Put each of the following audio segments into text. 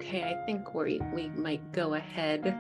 Okay, I think we might go ahead.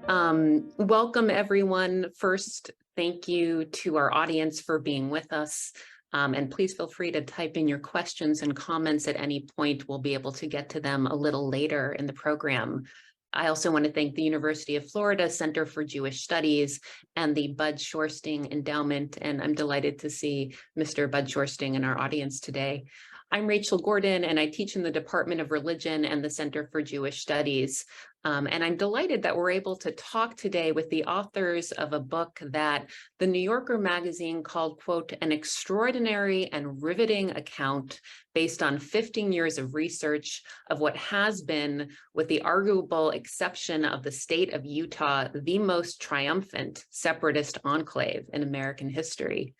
Welcome everyone. First, thank you to our audience for being with us. And please feel free to type in your questions and comments at any point. We'll be able to get to them a little later in the program. I also want to thank the University of Florida Center for Jewish Studies and the Bud Shorsting Endowment. And I'm delighted to see Mr. Bud Shorsting in our audience today. I'm Rachel Gordon, and I teach in the Department of Religion and the Center for Jewish Studies. And I'm delighted that we're able to talk today with the authors of a book that the New Yorker magazine called, quote, an extraordinary and riveting account based on 15 years of research of what has been, with the arguable exception of the state of Utah, the most triumphant separatist enclave in American history.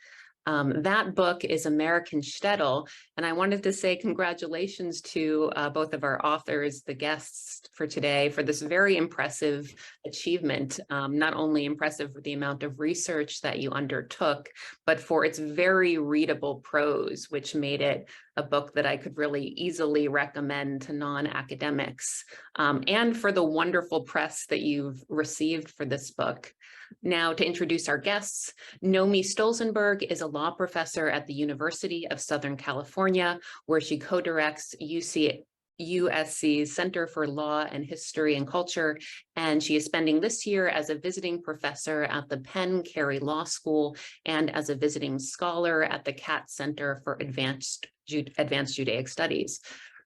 That book is American Shtetl, and I wanted to say congratulations to both of our authors, the guests for today, for this very impressive achievement. Not only impressive for the amount of research that you undertook, but for its very readable prose, which made it a book that I could really easily recommend to non-academics, and for the wonderful press that you've received for this book. Now, to introduce our guests, Nomi Stolzenberg is a law professor at the University of Southern California, where she co-directs USC's Center for Law and History and Culture, and she is spending this year as a visiting professor at the Penn Carey Law School and as a visiting scholar at the Katz Center for Advanced Judaic Studies.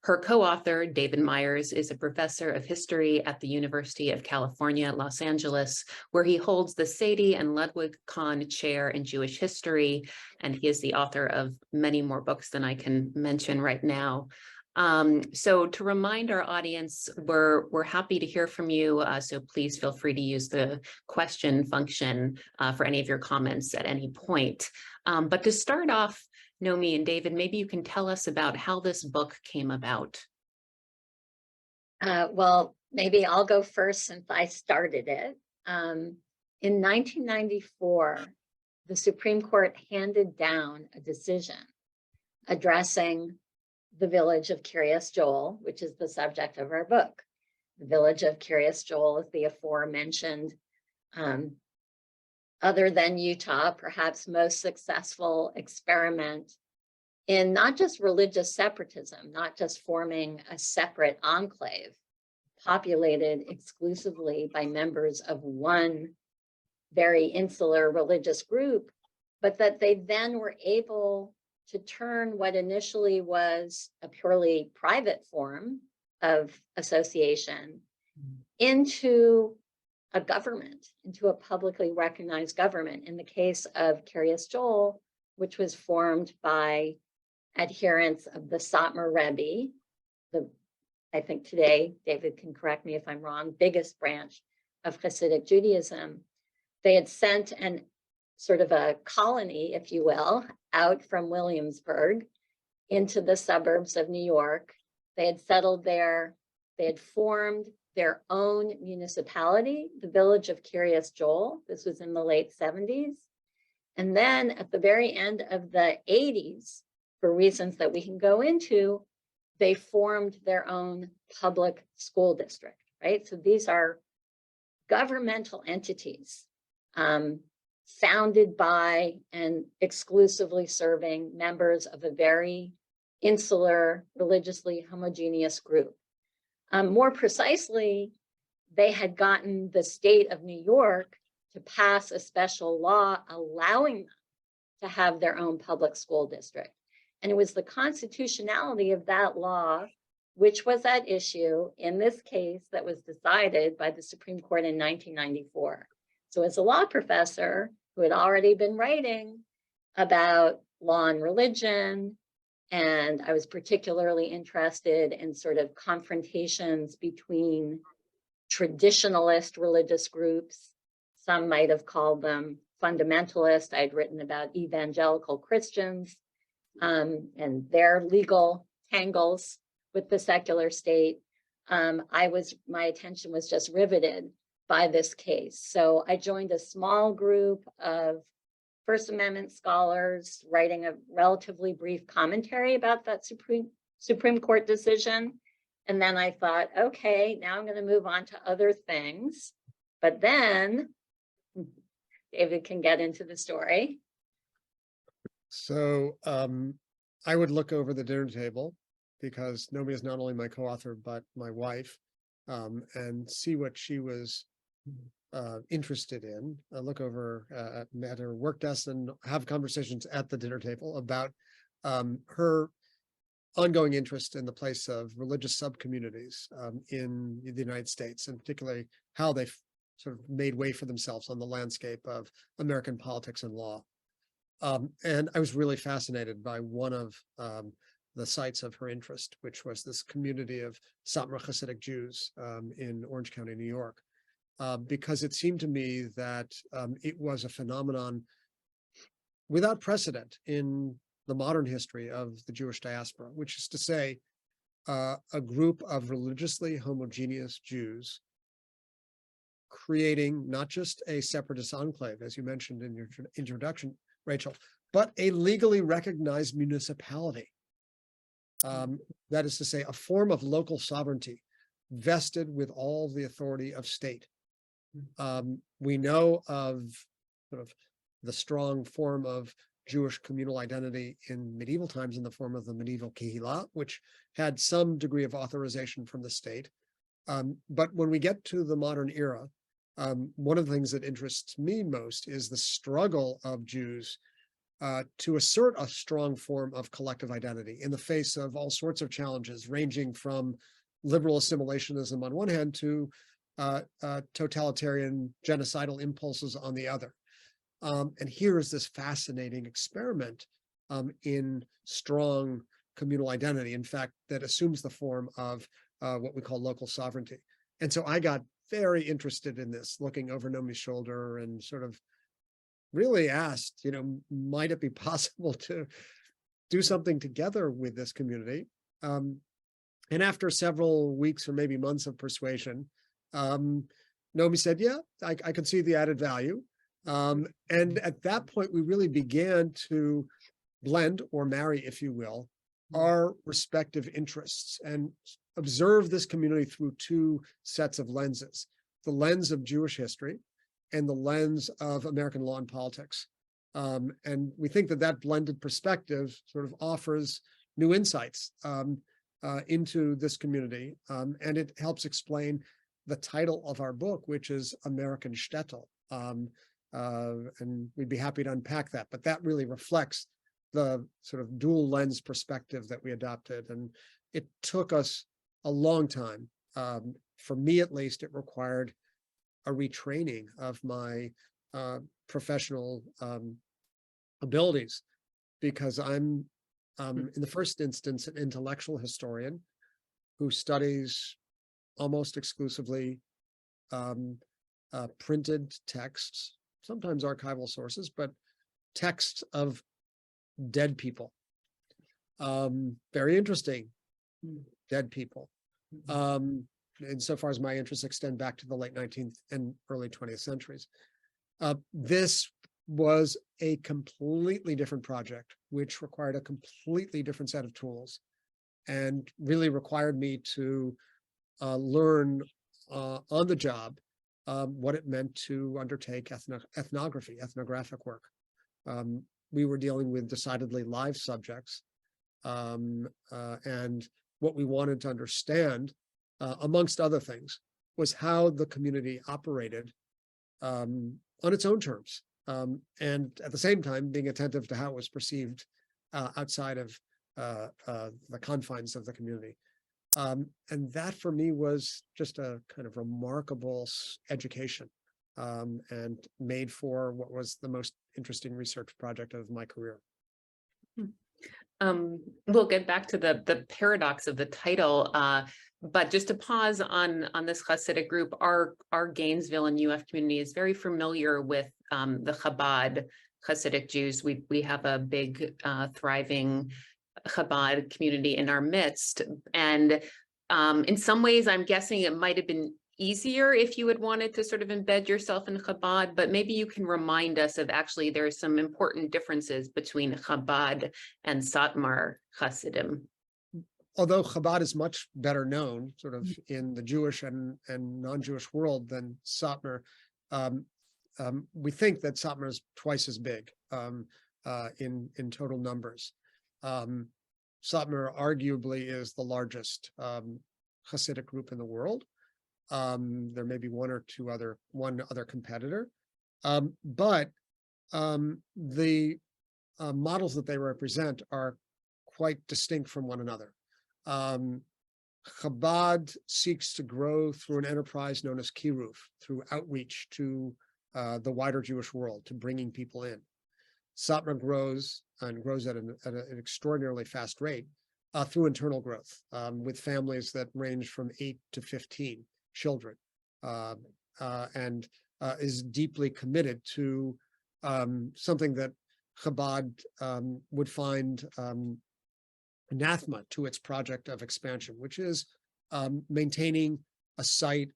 Her co-author, David Myers, is a professor of history at the University of California, Los Angeles, where he holds the Sady and Ludwig Kahn Chair in Jewish History, and he is the author of many more books than I can mention right now. So to remind our audience, we're happy to hear from you, so please feel free to use the question function for any of your comments at any point. But to start off, Nomi and David, maybe you can tell us about how this book came about. Well, maybe I'll go first since I started it. In 1994, the Supreme Court handed down a decision addressing the village of Kiryas Joel, which is the subject of our book. The village of Kiryas Joel is the aforementioned, other than Utah, perhaps most successful experiment in not just religious separatism, not just forming a separate enclave populated exclusively by members of one very insular religious group, but that they then were able to turn what initially was a purely private form of association into a government, into a publicly recognized government. In the case of Kiryas Joel, which was formed by adherents of the Satmar Rebbe, I think today, David can correct me if I'm wrong, biggest branch of Hasidic Judaism. They had sent an sort of a colony, if you will, out from Williamsburg into the suburbs of New York. They had settled there. They had formed their own municipality, the village of Kiryas Joel. This was in the late 70s. And then at the very end of the 80s, for reasons that we can go into, they formed their own public school district, right? So these are governmental entities founded by and exclusively serving members of a very insular, religiously homogeneous group. More precisely, they had gotten the state of New York to pass a special law allowing them to have their own public school district. And it was the constitutionality of that law, which was at issue in this case that was decided by the Supreme Court in 1994. So as a law professor who had already been writing about law and religion, and I was particularly interested in sort of confrontations between traditionalist religious groups. Some might have called them fundamentalist. I'd written about evangelical Christians and their legal tangles with the secular state. My attention was just riveted by this case. So I joined a small group of First Amendment scholars writing a relatively brief commentary about that Supreme Court decision. And then I thought, okay, now I'm going to move on to other things. But then David can get into the story. So I would look over the dinner table, because Nomi is not only my co-author, but my wife, and see what she was interested in. I look over at her work desk and have conversations at the dinner table about her ongoing interest in the place of religious subcommunities in the United States, and particularly how they've sort of made way for themselves on the landscape of American politics and law. And I was really fascinated by one of the sites of her interest, which was this community of Satmar Hasidic Jews in Orange County, New York, because it seemed to me that it was a phenomenon without precedent in the modern history of the Jewish diaspora, which is to say, a group of religiously homogeneous Jews creating not just a separatist enclave, as you mentioned in your introduction, Rachel, but a legally recognized municipality. That is to say, a form of local sovereignty vested with all the authority of state. We know of sort of the strong form of Jewish communal identity in medieval times in the form of the medieval kehillah, which had some degree of authorization from the state. But when we get to the modern era, one of the things that interests me most is the struggle of Jews to assert a strong form of collective identity in the face of all sorts of challenges, ranging from liberal assimilationism on one hand to totalitarian genocidal impulses on the other. And here is this fascinating experiment in strong communal identity, in fact, that assumes the form of what we call local sovereignty. And so I got very interested in this, looking over Nomi's shoulder and sort of really asked, might it be possible to do something together with this community? And after several weeks or maybe months of persuasion, Nomi said, yeah, I could see the added value. And at that point, we really began to blend or marry, if you will, our respective interests and observe this community through two sets of lenses: the lens of Jewish history and the lens of American law and politics. And we think that that blended perspective sort of offers new insights into this community. And it helps explain the title of our book, which is American Shtetl. And we'd be happy to unpack that. But that really reflects the sort of dual lens perspective that we adopted. And it took us a long time. For me, at least, it required a retraining of my professional abilities, because I'm, in the first instance, an intellectual historian who studies almost exclusively printed texts, sometimes archival sources, but texts of dead people. Very interesting, dead people. Insofar as my interests extend back to the late 19th and early 20th centuries. This was a completely different project, which required a completely different set of tools and really required me to learn on the job what it meant to undertake ethnographic work. We were dealing with decidedly live subjects, and what we wanted to understand, amongst other things, was how the community operated on its own terms, and at the same time being attentive to how it was perceived outside of the confines of the community. And that for me was just a kind of remarkable education, and made for what was the most interesting research project of my career. We'll get back to the paradox of the title, but just to pause on this Hasidic group, our Gainesville and UF community is very familiar with the Chabad Hasidic Jews. We have a big thriving Chabad community in our midst, and in some ways, I'm guessing it might have been easier if you had wanted to sort of embed yourself in Chabad, but maybe you can remind us of actually there are some important differences between Chabad and Satmar Hasidim. although Chabad is much better known sort of in the Jewish and non-Jewish world than Satmar, we think that Satmar is twice as big in total numbers. Satmar arguably is the largest Hasidic group in the world. There may be one other competitor, but the models that they represent are quite distinct from one another. Chabad seeks to grow through an enterprise known as Kiruv, through outreach to the wider Jewish world, to bringing people in. Satmar grows at an extraordinarily fast rate through internal growth, with families that range from 8 to 15 children, and is deeply committed to something that Chabad would find anathema to its project of expansion, which is maintaining a site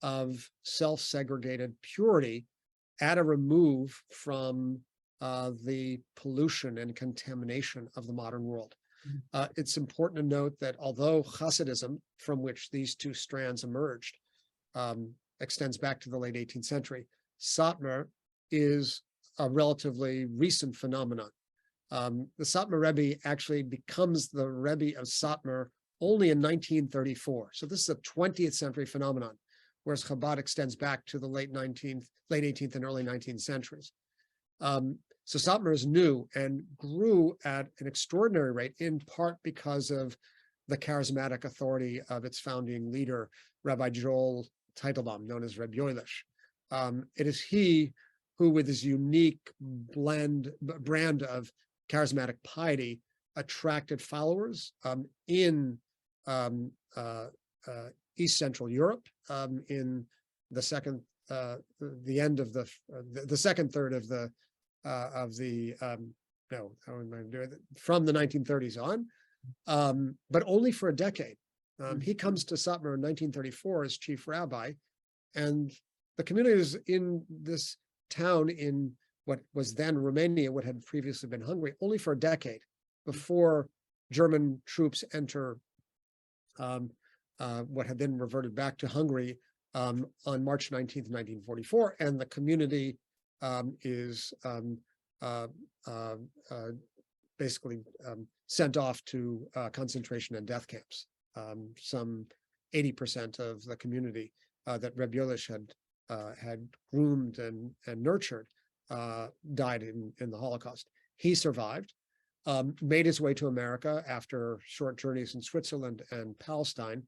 of self-segregated purity at a remove from the pollution and contamination of the modern world. It's important to note that although Hasidism, from which these two strands emerged, extends back to the late 18th century, Satmar is a relatively recent phenomenon. The Satmar Rebbe actually becomes the Rebbe of Satmar only in 1934. So this is a 20th century phenomenon, whereas Chabad extends back to the late 18th and early 19th centuries. So Satmar is new and grew at an extraordinary rate, in part because of the charismatic authority of its founding leader, Rabbi Joel Teitelbaum, known as Rawidowicz. It is he who, with his unique brand of charismatic piety, attracted followers in East Central Europe in the second third of the from the 1930s on, but only for a decade. He comes to Satmar in 1934 as chief rabbi, and the communities in this town in what was then Romania, what had previously been Hungary, only for a decade before German troops enter what had then reverted back to Hungary on March 19th, 1944, and the community is basically sent off to concentration and death camps. Some 80% of the community that Rawidowicz had groomed and nurtured died in the Holocaust. He survived, made his way to America after short journeys in Switzerland and Palestine,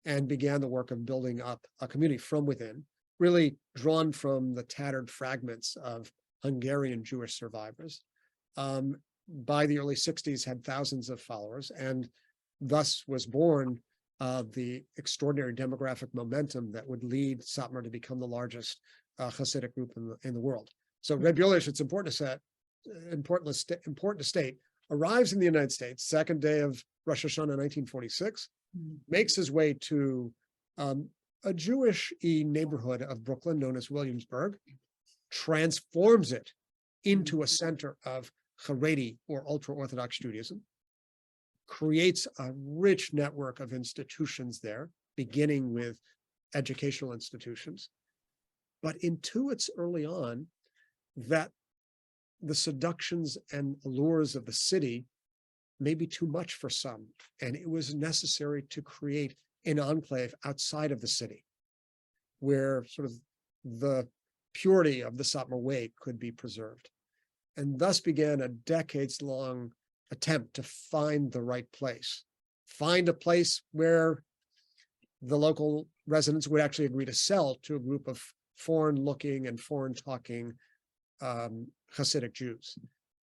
and began the work of building up a community from within, really drawn from the tattered fragments of Hungarian Jewish survivors. By the early 60s, had thousands of followers, and thus was born the extraordinary demographic momentum that would lead Satmar to become the largest Hasidic group in the world. So Rawidowicz, it's important to state, arrives in the United States, second day of Rosh Hashanah 1946, makes his way to a Jewish-y neighborhood of Brooklyn known as Williamsburg, transforms it into a center of Haredi or ultra-Orthodox Judaism, creates a rich network of institutions there, beginning with educational institutions, but intuits early on that the seductions and allures of the city may be too much for some, and it was necessary to create an enclave outside of the city, where sort of the purity of the Satmar way could be preserved. And thus began a decades-long attempt to find the right place, find a place where the local residents would actually agree to sell to a group of foreign-looking and foreign-talking Hasidic Jews.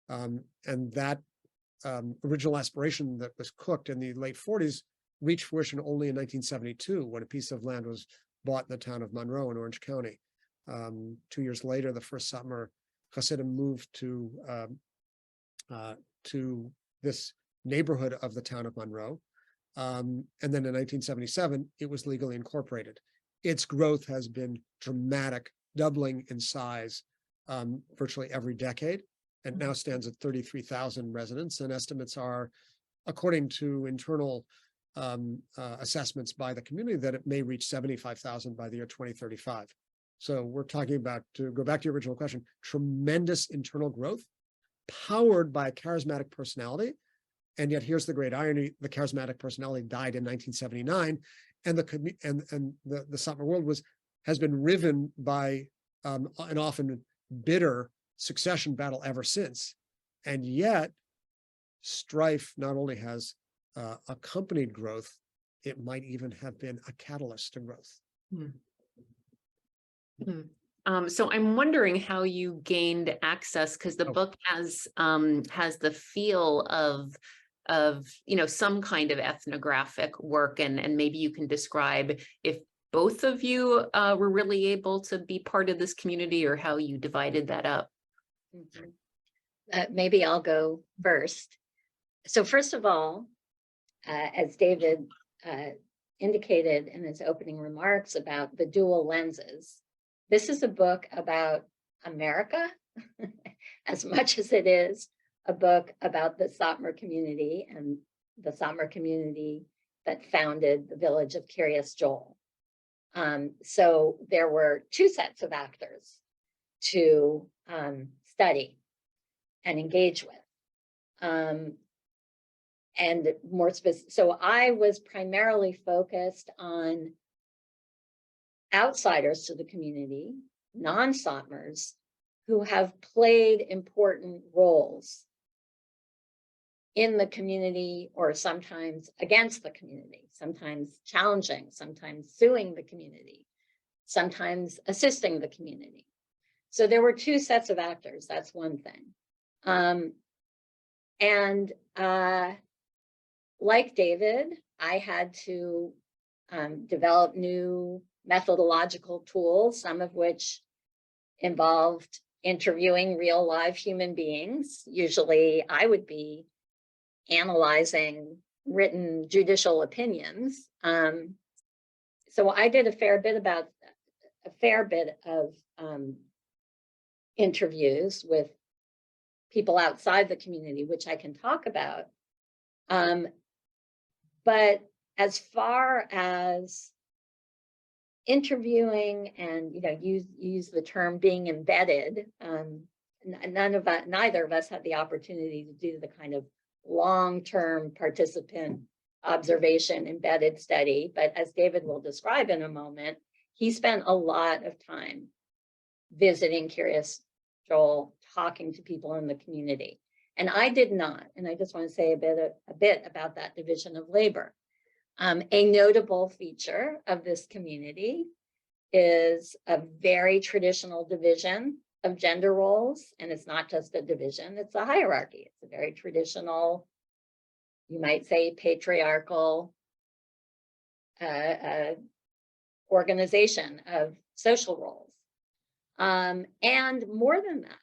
And that original aspiration that was cooked in the late 40s reached fruition only in 1972, when a piece of land was bought in the town of Monroe in Orange County. 2 years later, the first Satmar Hasidim moved to this neighborhood of the town of Monroe. And then in 1977, it was legally incorporated. Its growth has been dramatic, doubling in size virtually every decade, and now stands at 33,000 residents. And estimates are, according to internal assessments by the community that it may reach 75,000 by the year 2035. So we're talking about, to go back to your original question, tremendous internal growth powered by a charismatic personality. And yet here's the great irony: the charismatic personality died in 1979, and the Satmar world has been riven by an often bitter succession battle ever since. And yet strife not only has accompanied growth, it might even have been a catalyst to growth. So I'm wondering how you gained access, because the book has the feel of some kind of ethnographic work, and maybe you can describe if both of you were really able to be part of this community, or how you divided that up. Maybe I'll go first. So first of all, as David indicated in his opening remarks about the dual lenses, this is a book about America as much as it is a book about the Satmar community, and the Satmar community that founded the village of Kiryas Joel. So there were two sets of actors to study and engage with. And more specific, so I was primarily focused on outsiders to the community, non-Satmars, who have played important roles in the community, or sometimes against the community, sometimes challenging, sometimes suing the community, sometimes assisting the community. So there were two sets of actors, that's one thing. Like David, I had to develop new methodological tools, some of which involved interviewing real live human beings. Usually I would be analyzing written judicial opinions. So I did a fair bit of interviews with people outside the community, which I can talk about. But as far as interviewing and use the term being embedded, neither of us had the opportunity to do the kind of long-term participant observation embedded study. But as David will describe in a moment, he spent a lot of time visiting Kiryas Joel, talking to people in the community. And I did not. And I just want to say a bit about that division of labor. A notable feature of this community is a very traditional division of gender roles. And it's not just a division, it's a hierarchy. It's a very traditional, you might say, patriarchal organization of social roles. And more than that,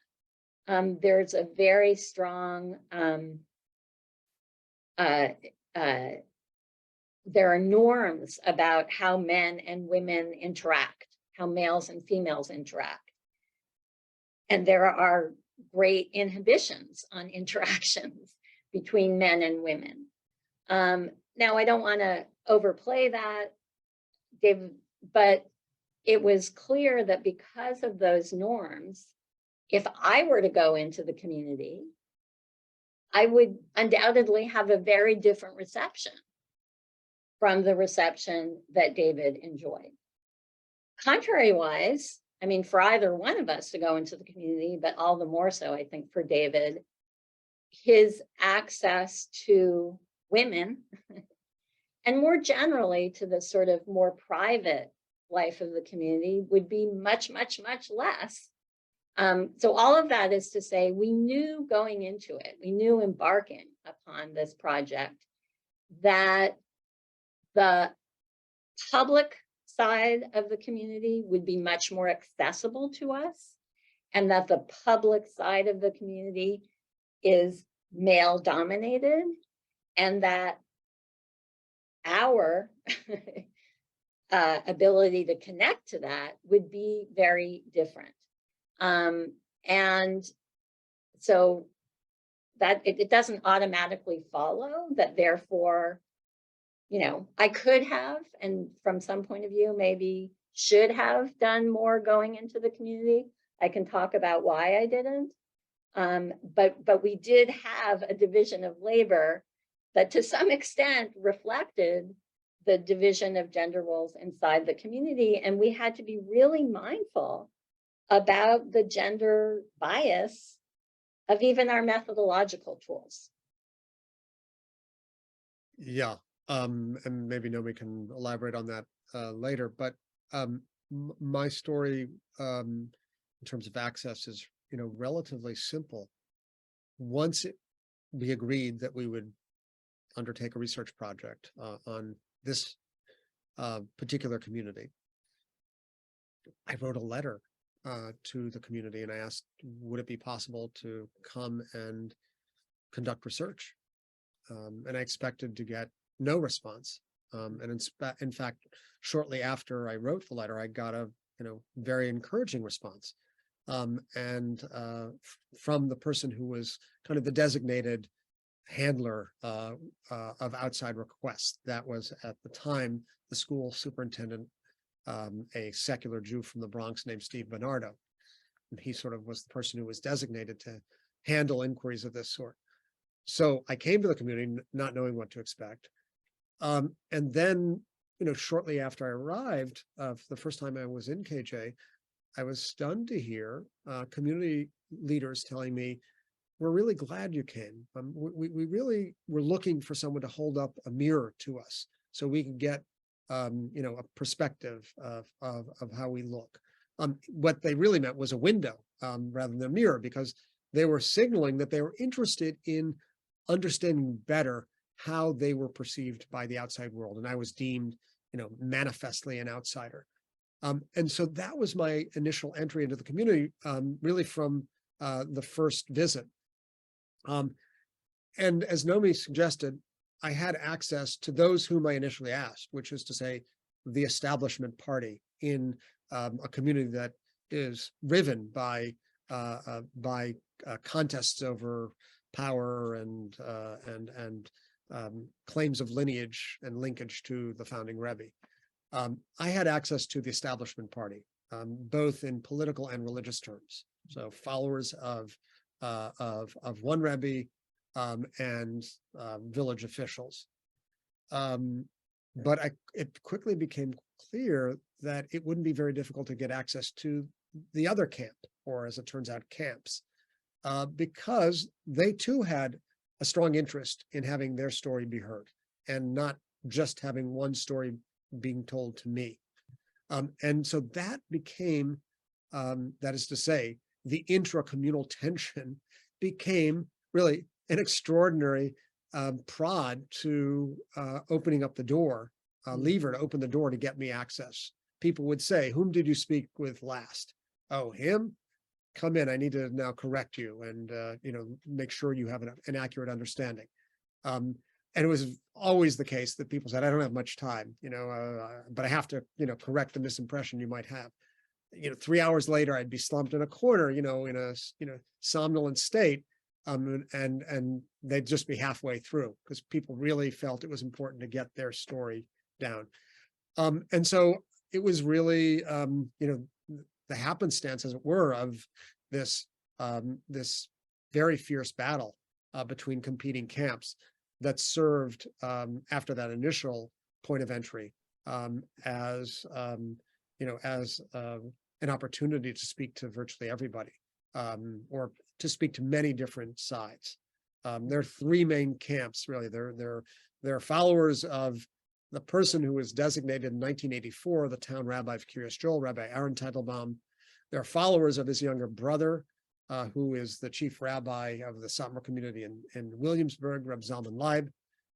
there's a very strong, there are norms about how men and women interact, how males and females interact. And there are great inhibitions on interactions between men and women. Now, I don't want to overplay that, David, but it was clear that because of those norms, if I were to go into the community, I would undoubtedly have a very different reception from the reception that David enjoyed. Contrary-wise, I mean, for either one of us to go into the community, but all the more so, I think, for David, his access to women and more generally to the sort of more private life of the community would be much, much, much less. So all of that is to say, we knew going into it, we knew embarking upon this project that the public side of the community would be much more accessible to us, and that the public side of the community is male dominated, and that our ability to connect to that would be very different. And so that it doesn't automatically follow that therefore I could have, and from some point of view, maybe should have done more going into the community. I can talk about why I didn't. But we did have a division of labor that to some extent reflected the division of gender roles inside the community. And we had to be really mindful about the gender bias of even our methodological tools. Yeah, and maybe Nomi can elaborate on that later, but my story in terms of access is, relatively simple. Once we agreed that we would undertake a research project on this particular community, I wrote a letter to the community and I asked, would it be possible to come and conduct research? And I expected to get no response. And in fact, shortly after I wrote the letter, I got a very encouraging response. And from the person who was kind of the designated handler of outside requests. That was at the time the school superintendent, a secular Jew from the Bronx named Steve Bernardo. And he sort of was the person who was designated to handle inquiries of this sort. So I came to the community not knowing what to expect. And then, shortly after I arrived, for the first time I was in KJ, I was stunned to hear community leaders telling me, we're really glad you came. We really were looking for someone to hold up a mirror to us so we can get, a perspective of how we look. What they really meant was a window rather than a mirror, because they were signaling that they were interested in understanding better how they were perceived by the outside world. And I was deemed, manifestly an outsider. And so that was my initial entry into the community, really from the first visit. And as Nomi suggested, I had access to those whom I initially asked, which is to say, the establishment party in a community that is riven by contests over power and claims of lineage and linkage to the founding Rebbe. I had access to the establishment party, both in political and religious terms. So followers of one Rebbe and village officials. But it quickly became clear that it wouldn't be very difficult to get access to the other camp, or as it turns out, camps, because they too had a strong interest in having their story be heard and not just having one story being told to me. And so that became, that is to say, the intra-communal tension became really an extraordinary prod to opening up the door, lever to open the door to get me access. People would say, whom did you speak with last? Oh, him? Come in, I need to now correct you and make sure you have an accurate understanding. And it was always the case that people said, I don't have much time, but I have to, correct the misimpression you might have. 3 hours later, I'd be slumped in a corner, in a somnolent state, and they'd just be halfway through because people really felt it was important to get their story down. And so it was really, the happenstance, as it were, of this this very fierce battle between competing camps that served after that initial point of entry as an opportunity to speak to virtually everybody, or to speak to many different sides. There are three main camps, really. They're followers of the person who was designated in 1984 the town rabbi of Kiryas Joel, Rabbi Aaron Teitelbaum. They're followers of his younger brother, who is the chief rabbi of the Satmar community in Williamsburg, Reb Zalman Leib.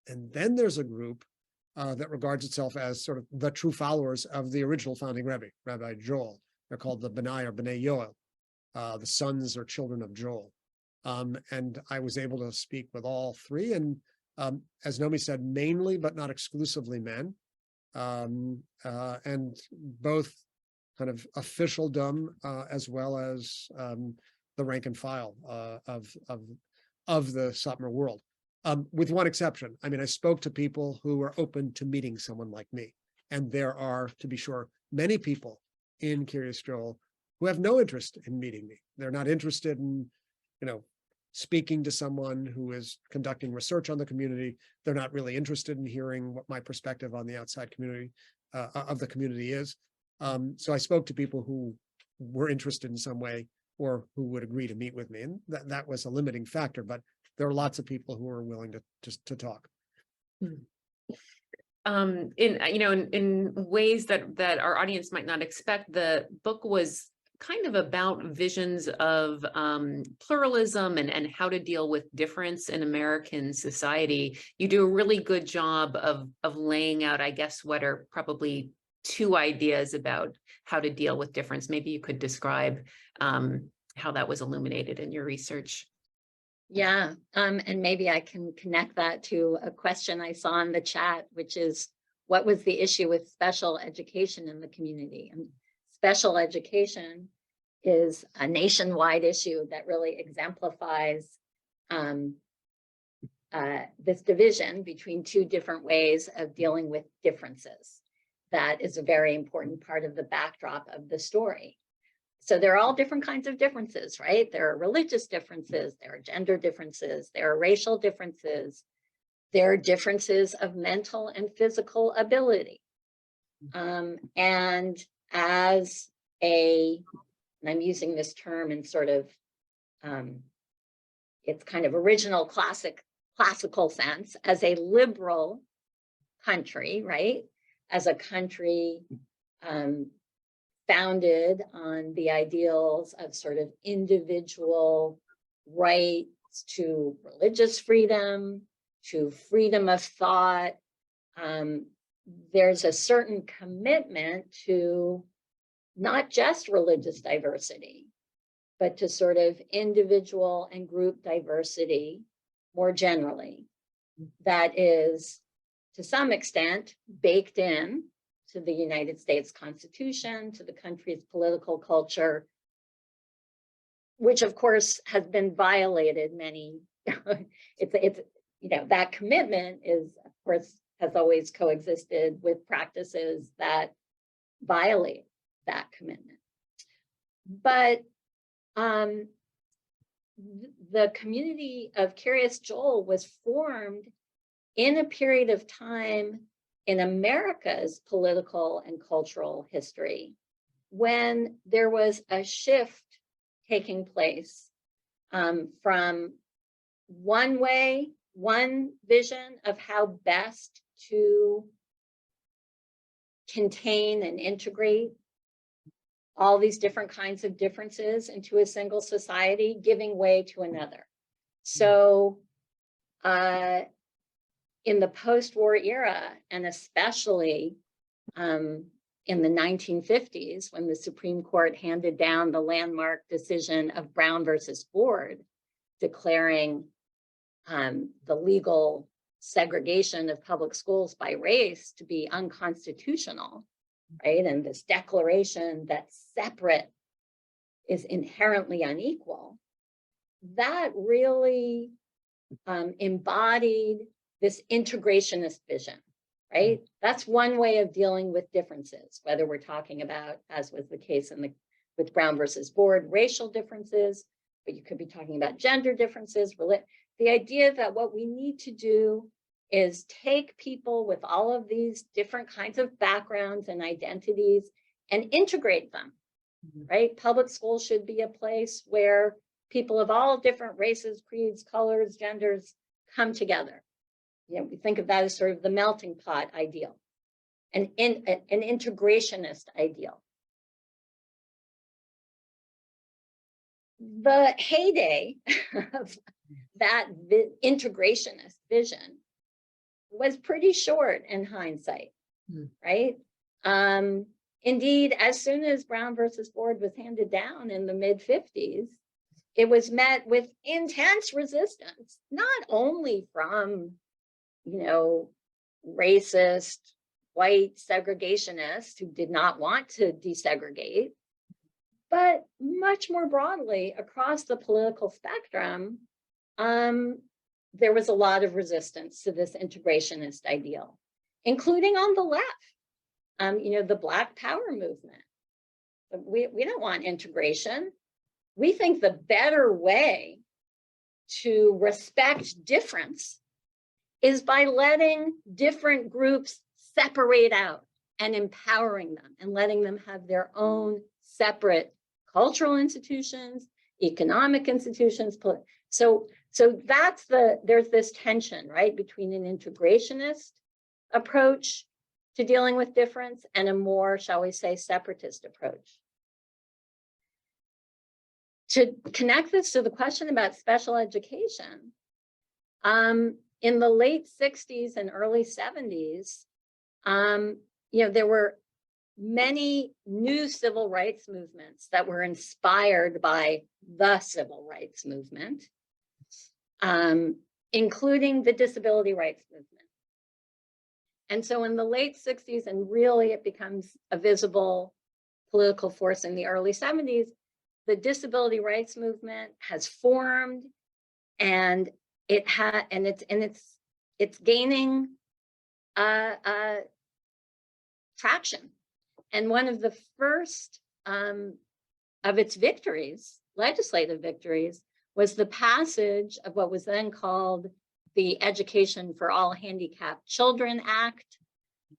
And then there's a group that regards itself as sort of the true followers of the original founding Rebbe, Rabbi Joel. They're called the Benai or Bnei Yoel, the sons or children of Joel. And I was able to speak with all three. And as Nomi said, mainly, but not exclusively men. And both kind of officialdom as well as the rank and file of the Satmar world. with one exception. I mean, I spoke to people who were open to meeting someone like me. And there are, to be sure, many people in Kiryas Joel who have no interest in meeting me. They're not interested in, speaking to someone who is conducting research on the community. They're not really interested in hearing what my perspective on the outside community of the community is. So I spoke to people who were interested in some way or who would agree to meet with me. And that was a limiting factor, but there are lots of people who are willing to just to talk. In ways that our audience might not expect, the book was kind of about visions of pluralism and how to deal with difference in American society. You do a really good job of laying out, I guess, what are probably two ideas about how to deal with difference. Maybe you could describe how that was illuminated in your research. Yeah, and maybe I can connect that to a question I saw in the chat, which is, what was the issue with special education in the community? And special education is a nationwide issue that really exemplifies this division between two different ways of dealing with differences. That is a very important part of the backdrop of the story. So there are all different kinds of differences, right? There are religious differences, there are gender differences, there are racial differences, there are differences of mental and physical ability. And as and I'm using this term in sort of, it's kind of original classical sense, as a liberal country, right? As a country founded on the ideals of sort of individual rights to religious freedom, to freedom of thought. There's a certain commitment to not just religious diversity, but to sort of individual and group diversity more generally. That is, to some extent, baked in to the United States Constitution, to the country's political culture, which of course has been violated many. That commitment is, of course, has always coexisted with practices that violate that commitment. But the community of Kiryas Joel was formed in a period of time in America's political and cultural history when there was a shift taking place from one vision of how best to contain and integrate all these different kinds of differences into a single society, giving way to another. So in the post-war era, and especially in the 1950s, when the Supreme Court handed down the landmark decision of Brown versus Ford, declaring the legal segregation of public schools by race to be unconstitutional, right? And this declaration that separate is inherently unequal, that really embodied this integrationist vision, right? That's one way of dealing with differences, whether we're talking about, as was the case with Brown versus Ford, racial differences, but you could be talking about gender differences. The idea that what we need to do is take people with all of these different kinds of backgrounds and identities and integrate them, right? Public schools should be a place where people of all different races, creeds, colors, genders come together. We think of that as sort of the melting pot ideal, an integrationist ideal. The heyday of that integrationist vision was pretty short in hindsight, right? Indeed, as soon as Brown versus Ford was handed down in the mid-50s, it was met with intense resistance, not only from, racist, white segregationists who did not want to desegregate, but much more broadly across the political spectrum, there was a lot of resistance to this integrationist ideal, including on the left. The Black Power movement. We don't want integration. We think the better way to respect difference is by letting different groups separate out and empowering them and letting them have their own separate cultural institutions, economic institutions. So there's this tension, right, between an integrationist approach to dealing with difference and a more, shall we say, separatist approach. To connect this to the question about special education, in the late 60s and early 70s, there were many new civil rights movements that were inspired by the civil rights movement, including the disability rights movement. And so in the late 60s, and really it becomes a visible political force in the early 70s, the disability rights movement has formed, and it's gaining traction. And one of the first of its victories, legislative victories, was the passage of what was then called the Education for All Handicapped Children Act.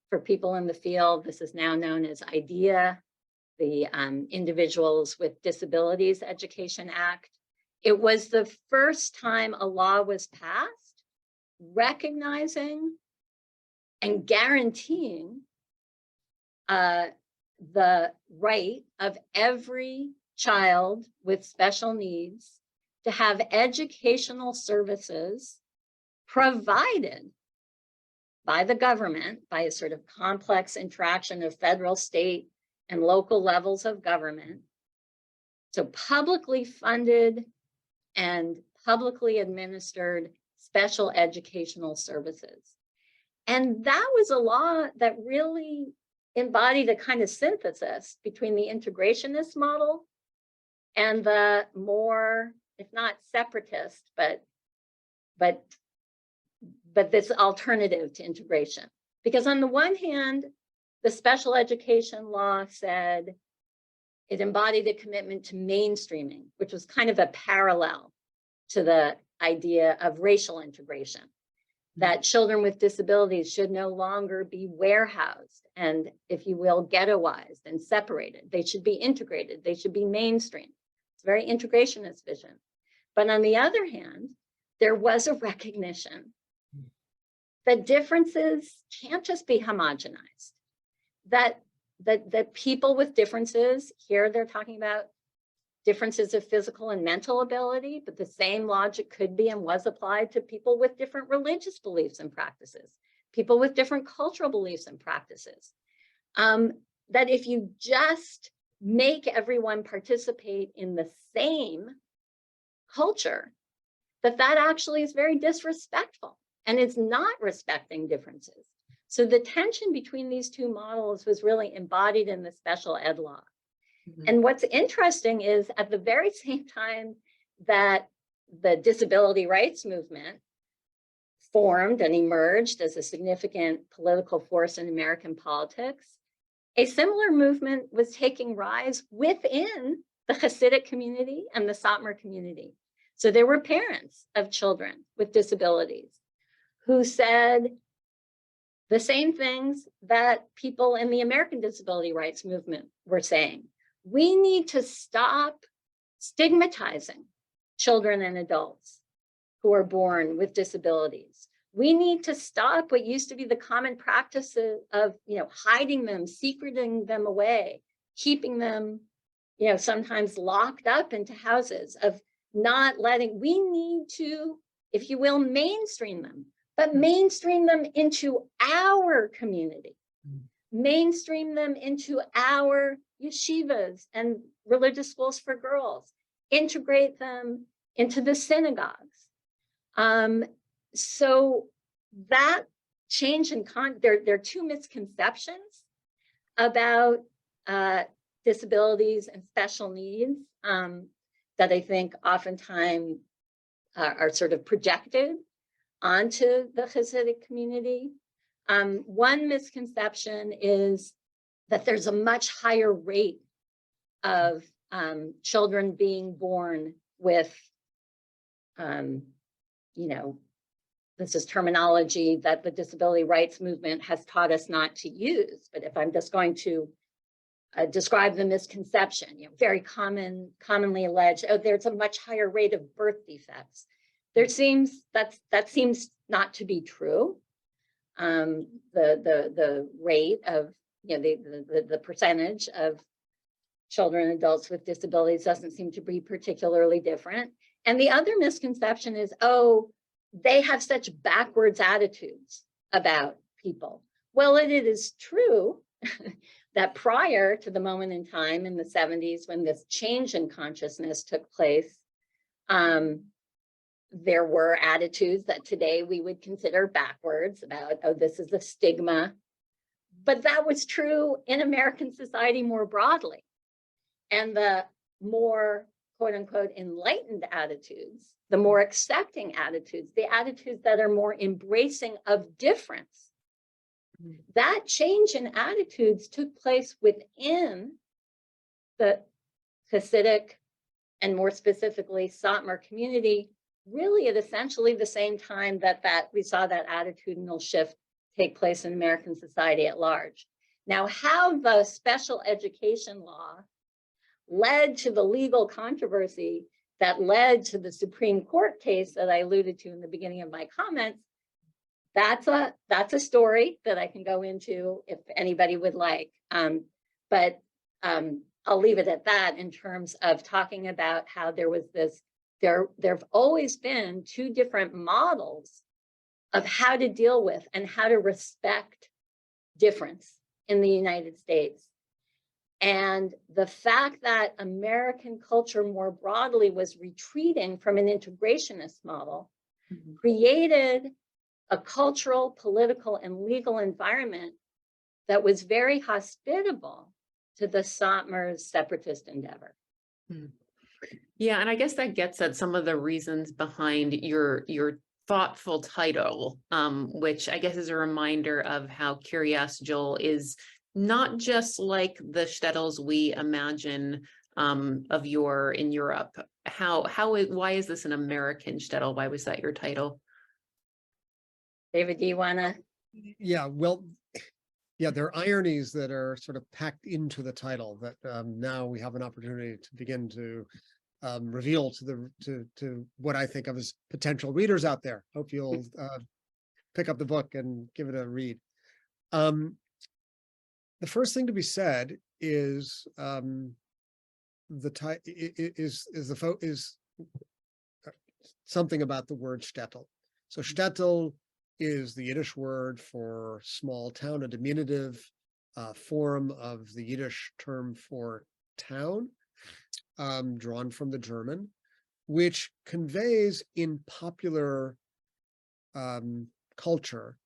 For people in the field, this is now known as IDEA, the Individuals with Disabilities Education Act. It was the first time a law was passed recognizing and guaranteeing the right of every child with special needs to have educational services provided by the government, by a sort of complex interaction of federal, state, and local levels of government. So publicly funded and publicly administered special educational services. And that was a law that really embodied a kind of synthesis between the integrationist model and the more, if not separatist, but this alternative to integration. Because on the one hand, the special education law said it embodied a commitment to mainstreaming, which was kind of a parallel to the idea of racial integration, that children with disabilities should no longer be warehoused and, if you will, ghettoized and separated. They should be integrated. They should be mainstreamed. It's a very integrationist vision. But on the other hand, there was a recognition that differences can't just be homogenized, that people with differences, here they're talking about differences of physical and mental ability, but the same logic could be and was applied to people with different religious beliefs and practices, people with different cultural beliefs and practices. That if you just make everyone participate in the same culture, that actually is very disrespectful and it's not respecting differences. So the tension between these two models was really embodied in the special ed law. Mm-hmm. And what's interesting is at the very same time that the disability rights movement formed and emerged as a significant political force in American politics, a similar movement was taking rise within the Hasidic community and the Satmar community. So there were parents of children with disabilities who said the same things that people in the American disability rights movement were saying. We need to stop stigmatizing children and adults who are born with disabilities. We need to stop what used to be the common practices of, hiding them, secreting them away, keeping them, sometimes locked up into houses, of not letting. We need to, if you will, mainstream them, but mainstream them into our community, mainstream them into our yeshivas and religious schools for girls, integrate them into the synagogues. So that change in there are two misconceptions about disabilities and special needs that I think oftentimes are sort of projected onto the Hasidic community. One misconception is that there's a much higher rate of children being born with, this is terminology that the disability rights movement has taught us not to use. But if I'm just going to describe the misconception, very commonly alleged, oh, there's a much higher rate of birth defects. That seems not to be true. The rate of, the percentage of children and adults with disabilities doesn't seem to be particularly different. And the other misconception is, oh, they have such backwards attitudes about people. Well, it is true that prior to the moment in time in the 70s when this change in consciousness took place, there were attitudes that today we would consider backwards about, oh, this is a stigma. But that was true in American society more broadly. And the more, quote unquote, enlightened attitudes, the more accepting attitudes, the attitudes that are more embracing of difference, that change in attitudes took place within the Hasidic and more specifically Satmar community, really at essentially the same time that we saw that attitudinal shift take place in American society at large. Now, how the special education law led to the legal controversy that led to the Supreme Court case that I alluded to in the beginning of my comments, that's a story that I can go into if anybody would like. But I'll leave it at that in terms of talking about how there was there've always been two different models of how to deal with and how to respect difference in the United States. And the fact that American culture more broadly was retreating from an integrationist model created a cultural, political, and legal environment that was very hospitable to the Satmar's separatist endeavor. Yeah, and I guess that gets at some of the reasons behind your thoughtful title, which I guess is a reminder of how Kiryas Joel is not just like the Shtetls we imagine in Europe. Why is this an American Shtetl? Why was that your title? David, do you want to? Yeah, well, yeah, there are ironies that are sort of packed into the title that now we have an opportunity to begin to reveal to what I think of as potential readers out there. Hope you'll pick up the book and give it a read. The first thing to be said is something about the word Shtetl. So Shtetl is the Yiddish word for small town, a diminutive form of the Yiddish term for town, drawn from the German, which conveys in popular culture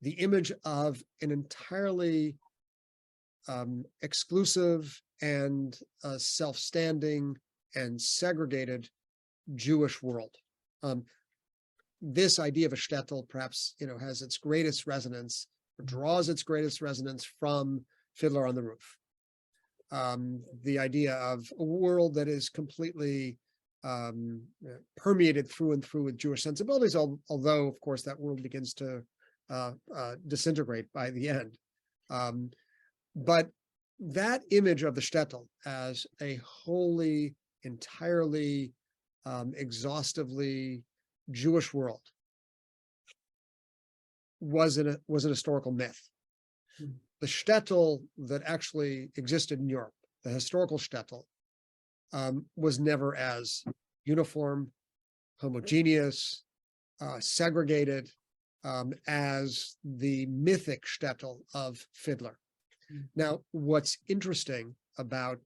the image of an entirely exclusive and self-standing and segregated Jewish world. This idea of a shtetl perhaps has its greatest resonance, or draws its greatest resonance from Fiddler on the Roof. The idea of a world that is completely permeated through and through with Jewish sensibilities, although of course that world begins to disintegrate by the end. But that image of the shtetl as a wholly, entirely, exhaustively Jewish world was an historical myth. The shtetl that actually existed in Europe, the historical shtetl, was never as uniform, homogeneous, segregated as the mythic shtetl of Fiddler. Now, what's interesting about,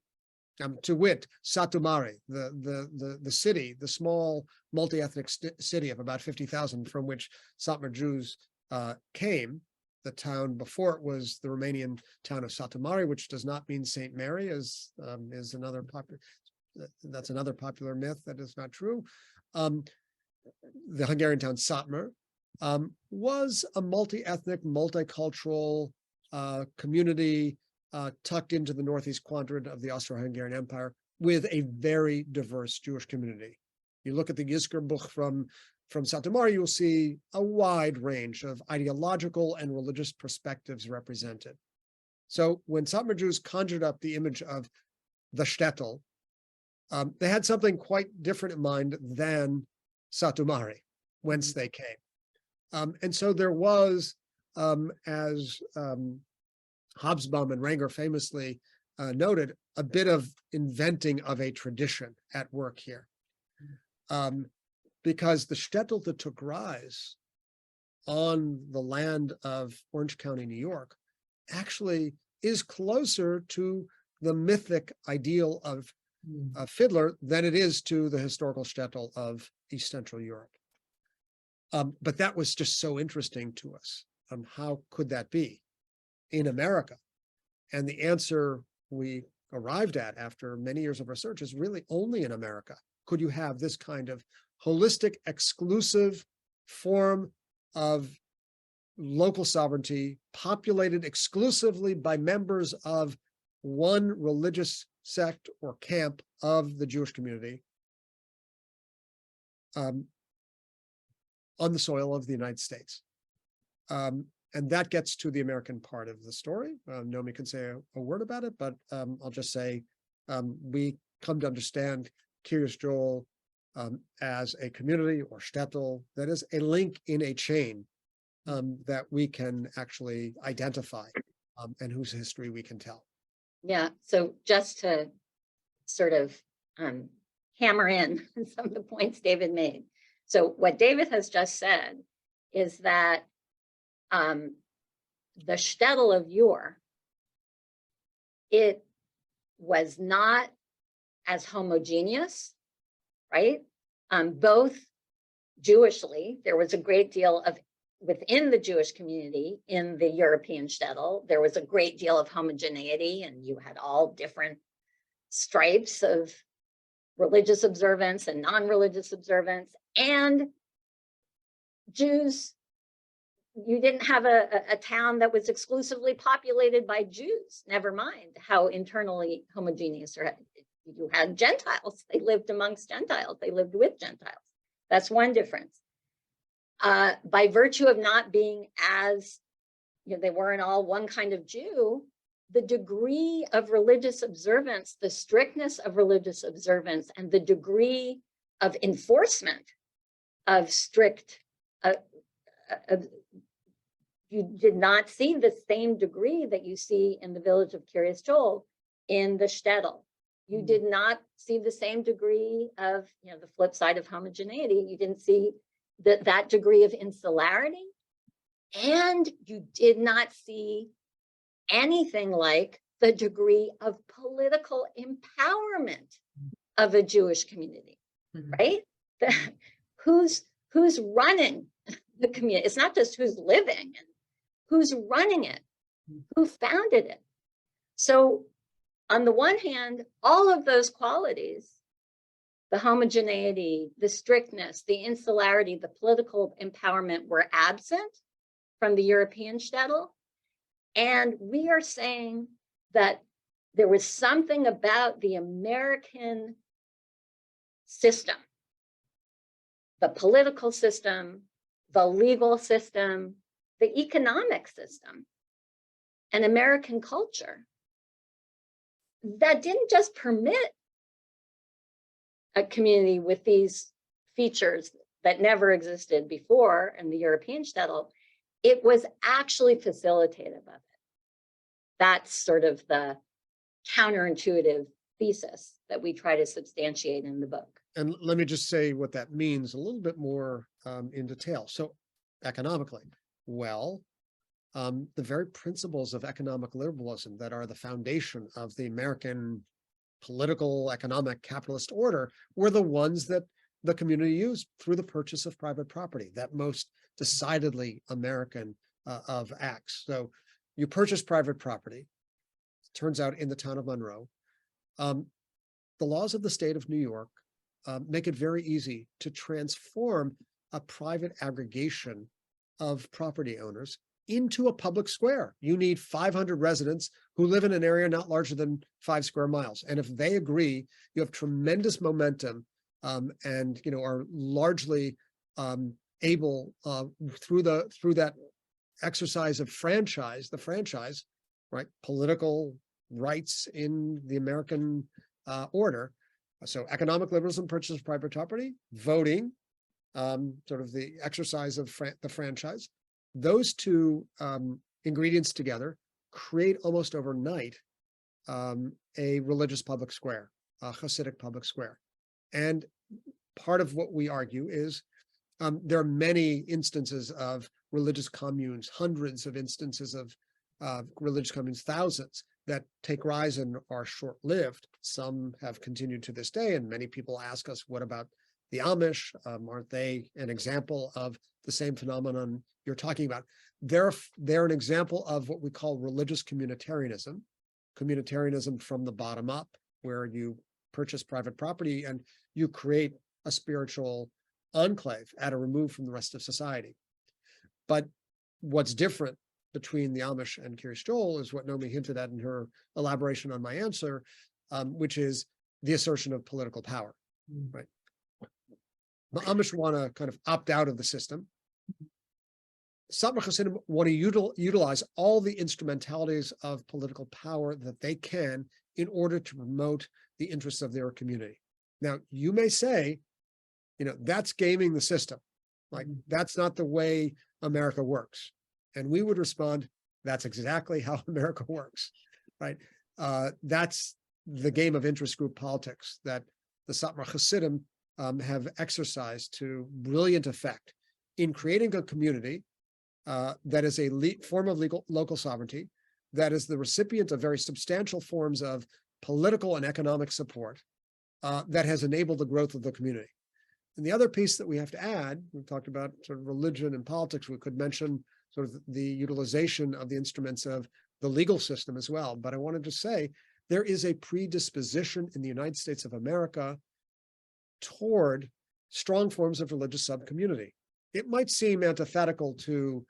to wit, Satu Mare, the city, the small multi-ethnic city of about 50,000 from which Satmar Jews came, the town before it was the Romanian town of Satu Mare, which does not mean Saint Mary, is another popular. That's another popular myth that is not true. The Hungarian town Satmar, was a multi-ethnic, multicultural community tucked into the northeast quadrant of the Austro-Hungarian Empire with a very diverse Jewish community. You look at the Yizkor from Satu you'll see a wide range of ideological and religious perspectives represented. So when Satmar Jews conjured up the image of the Shtetl, they had something quite different in mind than Satu Mare, whence they came. And so there was, as Hobsbawm and Ranger famously noted, a bit of inventing of a tradition at work here. Because the Shtetl that took rise on the land of Orange County, New York, actually is closer to the mythic ideal of Fiddler than it is to the historical Shtetl of East Central Europe. But that was just so interesting to us. How could that be in America? And the answer we arrived at after many years of research is really only in America could you have this kind of holistic, exclusive form of local sovereignty populated exclusively by members of one religious sect or camp of the Jewish community on the soil of the United States. And that gets to the American part of the story. Nomi can say a word about it, but I'll just say we come to understand Kiryas Joel as a community or Shtetl that is a link in a chain that we can actually identify and whose history we can tell. Yeah, so just to sort of hammer in some of the points David made. So what David has just said is that the Shtetl of yore, it was not as homogeneous, right? Both Jewishly, there was a great deal of, within the Jewish community in the European Shtetl, there was a great deal of homogeneity, and you had all different stripes of religious observance and non-religious observance. And Jews, you didn't have a town that was exclusively populated by Jews, never mind how internally homogeneous. Or you had Gentiles, they lived amongst Gentiles, they lived with Gentiles. That's one difference. By virtue of not being as, they weren't all one kind of Jew, the degree of religious observance, the strictness of religious observance, and the degree of enforcement of strict, you did not see the same degree that you see in the village of Kiryas Joel in the Shtetl. You did not see the same degree of, the flip side of homogeneity. You didn't see that degree of insularity, and you did not see anything like the degree of political empowerment of a Jewish community, right? Who's running the community? It's not just who's living, and who's running it, who founded it. So on the one hand, all of those qualities, the homogeneity, the strictness, the insularity, the political empowerment were absent from the European Shtetl. And we are saying that there was something about the American system, the political system, the legal system, the economic system, and American culture that didn't just permit a community with these features that never existed before in the European Shtetl, it was actually facilitative of it. That's sort of the counterintuitive thesis that we try to substantiate in the book. And let me just say what that means a little bit more in detail. So economically, well, the very principles of economic liberalism that are the foundation of the American political, economic, capitalist order were the ones that the community used through the purchase of private property, that most decidedly American of acts. So you purchase private property, turns out in the town of Monroe. The laws of the state of New York make it very easy to transform a private aggregation of property owners into a public square. You need 500 residents who live in an area not larger than 5 square miles. And if they agree, you have tremendous momentum and are largely able through that exercise of the franchise, right? Political rights in the American order. So economic liberalism, purchase of private property, voting, sort of the exercise of the franchise. Those two ingredients together create almost overnight a religious public square, a Hasidic public square. And part of what we argue is there are many instances of religious communes, hundreds of instances of religious communes, thousands that take rise and are short-lived. Some have continued to this day, and many people ask us, what about the Amish? Aren't they an example of the same phenomenon you're talking about? They're an example of what we call religious communitarianism from the bottom up, where you purchase private property and you create a spiritual enclave at a remove from the rest of society. But what's different between the Amish and Kiryas Joel is what Nomi hinted at in her elaboration on my answer, which is the assertion of political power, right? The Amish want to kind of opt out of the system. Satmar Hasidim want to utilize all the instrumentalities of political power that they can in order to promote the interests of their community. Now, you may say, that's gaming the system. Like, that's not the way America works. And we would respond, that's exactly how America works, right? That's the game of interest group politics that the Satmar Hasidim have exercised to brilliant effect in creating a community that is a form of local sovereignty, that is the recipient of very substantial forms of political and economic support that has enabled the growth of the community. And the other piece that we have to add, we've talked about sort of religion and politics, we could mention sort of the utilization of the instruments of the legal system as well. But I wanted to say there is a predisposition in the United States of America toward strong forms of religious subcommunity. It might seem antithetical to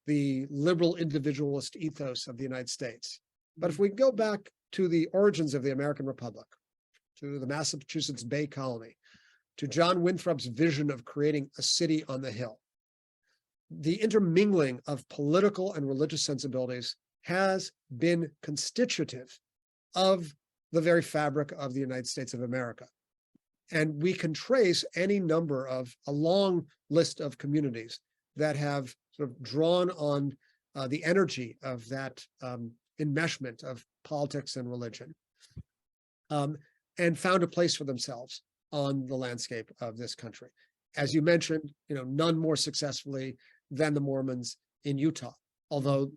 the liberal individualist ethos of the United States. But if we go back to the origins of the American Republic, to the Massachusetts Bay Colony, to John Winthrop's vision of creating a city on the hill, the intermingling of political and religious sensibilities has been constitutive of the very fabric of the United States of America. And we can trace any number of a long list of communities that have sort of drawn on the energy of that enmeshment of politics and religion and found a place for themselves on the landscape of this country. As you mentioned, none more successfully than the Mormons in Utah, although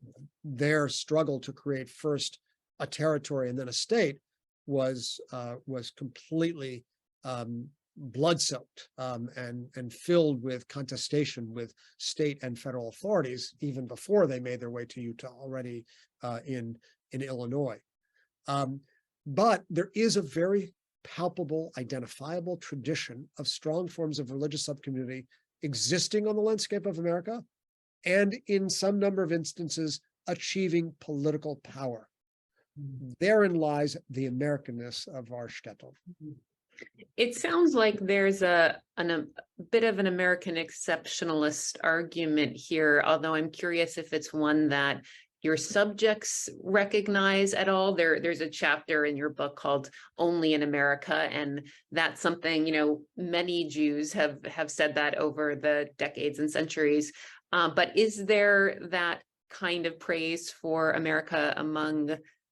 their struggle to create first a territory and then a state was completely blood-soaked and filled with contestation with state and federal authorities, even before they made their way to Utah, already in Illinois. But there is a very palpable, identifiable tradition of strong forms of religious subcommunity existing on the landscape of America, and in some number of instances, achieving political power. Therein lies the Americanness of our shtetl. It sounds like there's a bit of an American exceptionalist argument here, although I'm curious if it's one that your subjects recognize at all. There's a chapter in your book called Only in America, and that's something, many Jews have said that over the decades and centuries. But is there that kind of praise for America among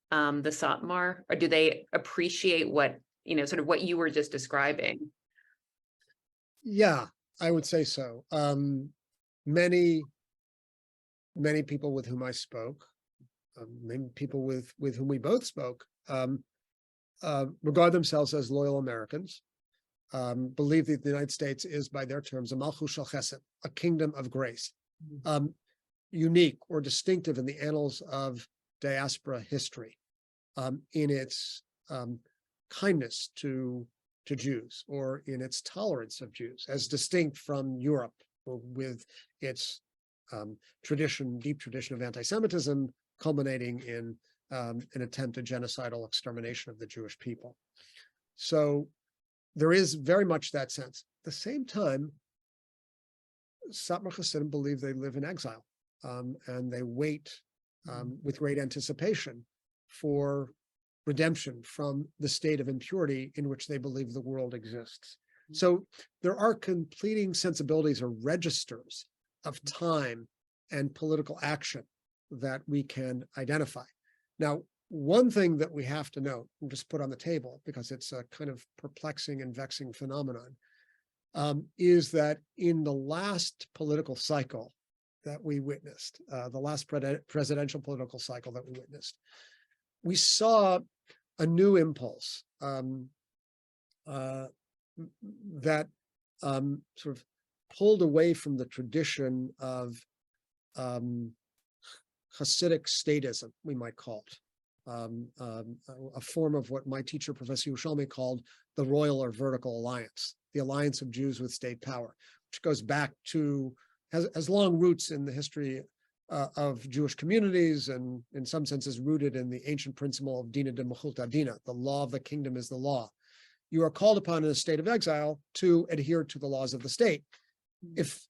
the Satmar, or do they appreciate what, sort of what you were just describing? Yeah, I would say so. Many people with whom I spoke, many people with whom we both spoke, regard themselves as loyal Americans, believe that the United States is, by their terms, a malchus shel chesed, a kingdom of grace, unique or distinctive in the annals of diaspora history, in its kindness to Jews, or in its tolerance of Jews, as distinct from Europe with its deep tradition of anti-Semitism, culminating in an attempt at genocidal extermination of the Jewish people. So there is very much that sense. At the same time, Satmar Hasidim believe they live in exile, and they wait with great anticipation for redemption from the state of impurity in which they believe the world exists. So there are completing sensibilities or registers of time and political action that we can identify. Now, one thing that we have to note and just put on the table, because it's a kind of perplexing and vexing phenomenon, is that in the last political cycle that we witnessed, the last presidential political cycle that we witnessed, we saw a new impulse that sort of pulled away from the tradition of Hasidic statism, we might call it, a form of what my teacher, Professor Yerushalmi, called the royal or vertical alliance, the alliance of Jews with state power, which goes back to, has long roots in the history of Jewish communities, and in some senses rooted in the ancient principle of Dina de Mechulta Dina, the law of the kingdom is the law. You are called upon in a state of exile to adhere to the laws of the state. If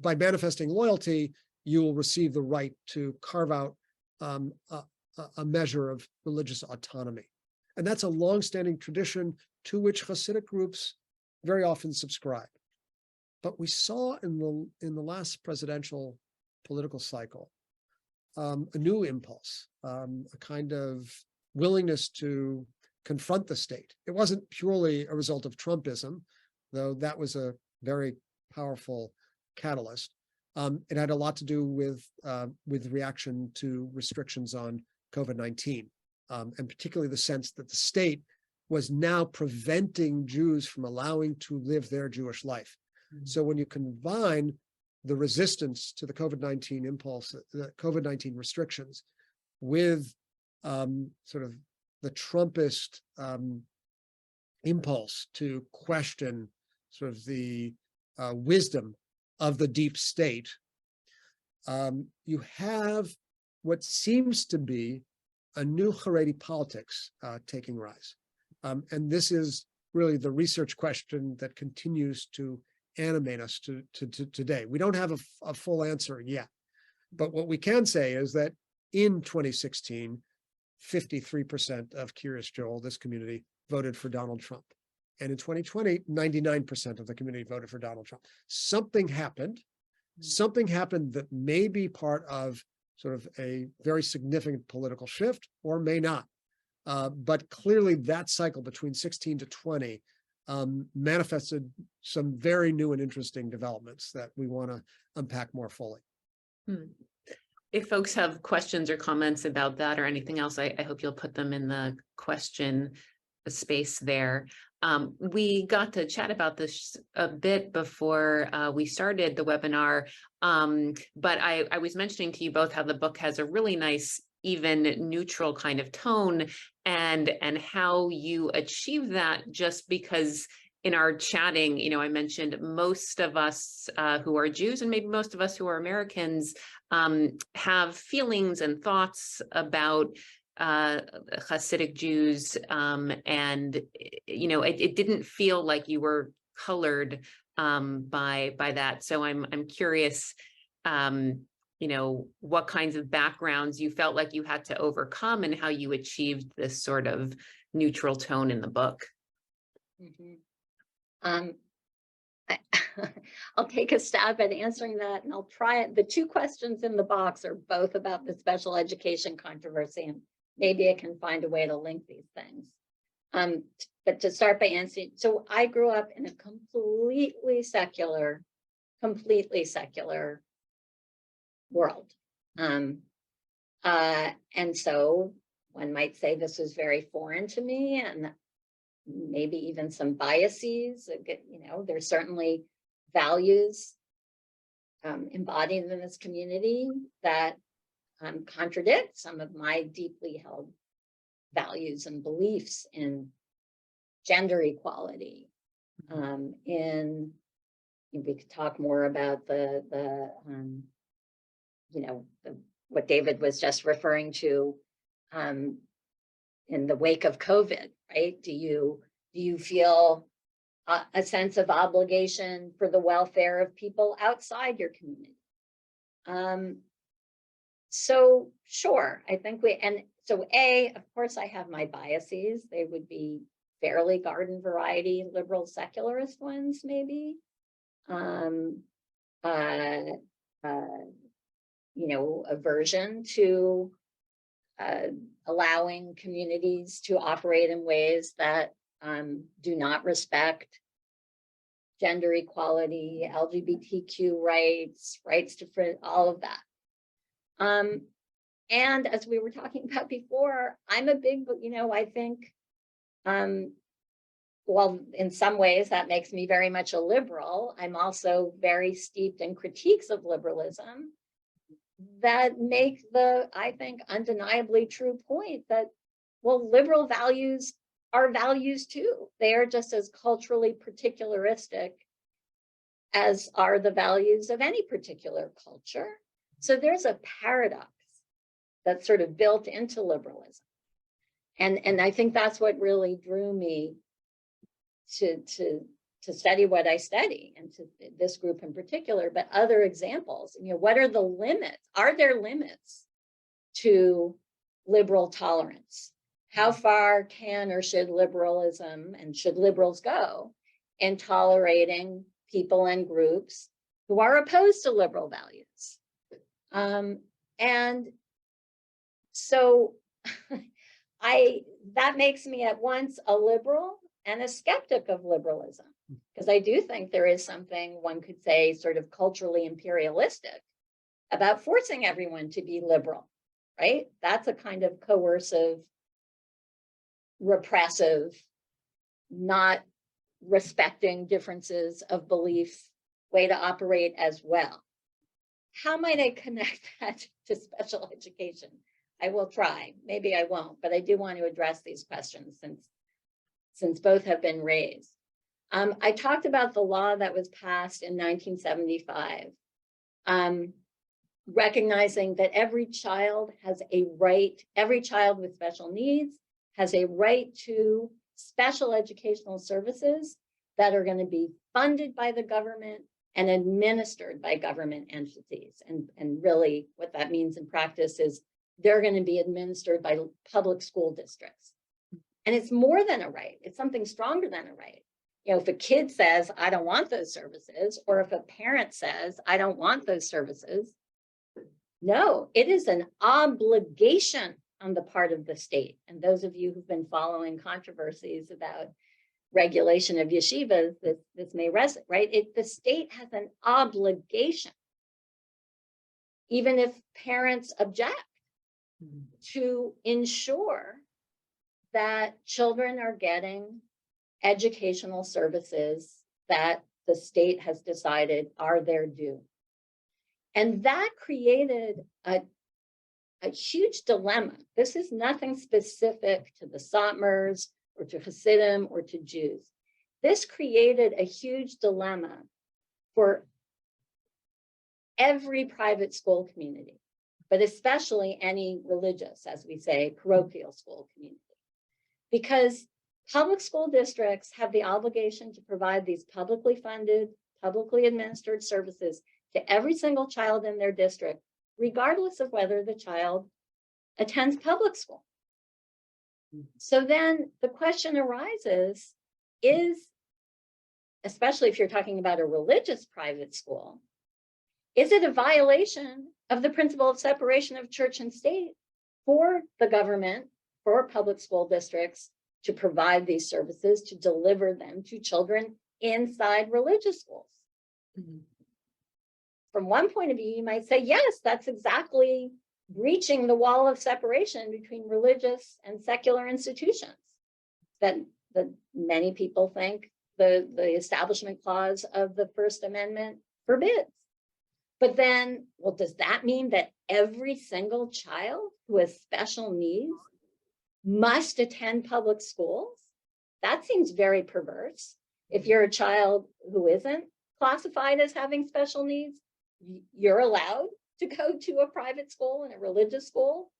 by manifesting loyalty, you will receive the right to carve out a measure of religious autonomy. And that's a longstanding tradition to which Hasidic groups very often subscribe. But we saw in the last presidential political cycle a new impulse, a kind of willingness to confront the state. It wasn't purely a result of Trumpism, though that was a very powerful catalyst. It had a lot to do with reaction to restrictions on COVID-19, and particularly the sense that the state was now preventing Jews from allowing to live their Jewish life. So when you combine the resistance to the COVID-19 impulse, the COVID-19 restrictions, with sort of the Trumpist impulse to question sort of the wisdom of the deep state, you have what seems to be a new Haredi politics taking rise. And this is really the research question that continues to animate us to today. We don't have a full answer yet, but what we can say is that in 2016, 53% of Kiryas Joel, this community, voted for Donald Trump. And in 2020, 99% of the community voted for Donald Trump. Something happened that may be part of sort of a very significant political shift or may not. But clearly that cycle between 16 to 20 manifested some very new and interesting developments that we want to unpack more fully. If folks have questions or comments about that or anything else, I hope you'll put them in the question space there. We got to chat about this a bit before we started the webinar, but I was mentioning to you both how the book has a really nice, even neutral kind of tone, and how you achieve that, just because in our chatting, you know, I mentioned most of us who are Jews and maybe most of us who are Americans have feelings and thoughts about Hasidic Jews, and you know, it didn't feel like you were colored by that. So I'm curious, you know, what kinds of backgrounds you felt like you had to overcome and how you achieved this sort of neutral tone in the book. I'll take a stab at answering that, and I'll try it. The two questions in the box are both about the special education controversy, and maybe I can find a way to link these things. But to start by answering, so I grew up in a completely secular world. And so one might say this was very foreign to me, and maybe even some biases. You know, there's certainly values embodied in this community that contradict some of my deeply held values and beliefs in gender equality. We could talk more about the what David was just referring to in the wake of COVID, right? Do you feel a sense of obligation for the welfare of people outside your community? So sure, I think so of course I have my biases. They would be fairly garden variety, liberal secularist ones, maybe. Aversion to allowing communities to operate in ways that do not respect gender equality, LGBTQ rights to free, all of that. And as we were talking about before, I'm a big, I think, well, in some ways that makes me very much a liberal. I'm also very steeped in critiques of liberalism that make I think, undeniably true point that, well, liberal values are values too. They are just as culturally particularistic as are the values of any particular culture. So there's a paradox that's sort of built into liberalism. And I think that's what really drew me to study what I study, and to this group in particular, but other examples. What are the limits? Are there limits to liberal tolerance? How far can or should liberalism and should liberals go in tolerating people and groups who are opposed to liberal values? And so that makes me at once a liberal and a skeptic of liberalism, because I do think there is something, one could say, sort of culturally imperialistic about forcing everyone to be liberal, right? That's a kind of coercive, repressive, not respecting differences of belief way to operate as well. How might I connect that to special education? I will try. Maybe I won't, but I do want to address these questions since both have been raised. I talked about the law that was passed in 1975, recognizing that every child with special needs has a right to special educational services that are going to be funded by the government and administered by government entities. And really what that means in practice is they're going to be administered by public school districts. And it's more than a right. It's something stronger than a right. If a kid says, I don't want those services, or if a parent says, I don't want those services, no, it is an obligation on the part of the state. And those of you who've been following controversies about regulation of yeshivas, this may resonate, right? The state has an obligation, even if parents object, to ensure that children are getting educational services that the state has decided are their due. And that created a huge dilemma. This is nothing specific to the Satmars or to Hasidim or to Jews. This created a huge dilemma for every private school community, but especially any religious, as we say, parochial school community. Because public school districts have the obligation to provide these publicly funded, publicly administered services to every single child in their district, regardless of whether the child attends public school. So then the question arises, especially if you're talking about a religious private school, is it a violation of the principle of separation of church and state for the government, for public school districts to provide these services, to deliver them to children inside religious schools? From one point of view, you might say, yes, that's exactly breaching the wall of separation between religious and secular institutions that many people think the Establishment Clause of the First Amendment forbids. But then, well, does that mean that every single child who has special needs must attend public schools? That seems very perverse. If you're a child who isn't classified as having special needs, you're allowed to go to a private school and a religious school,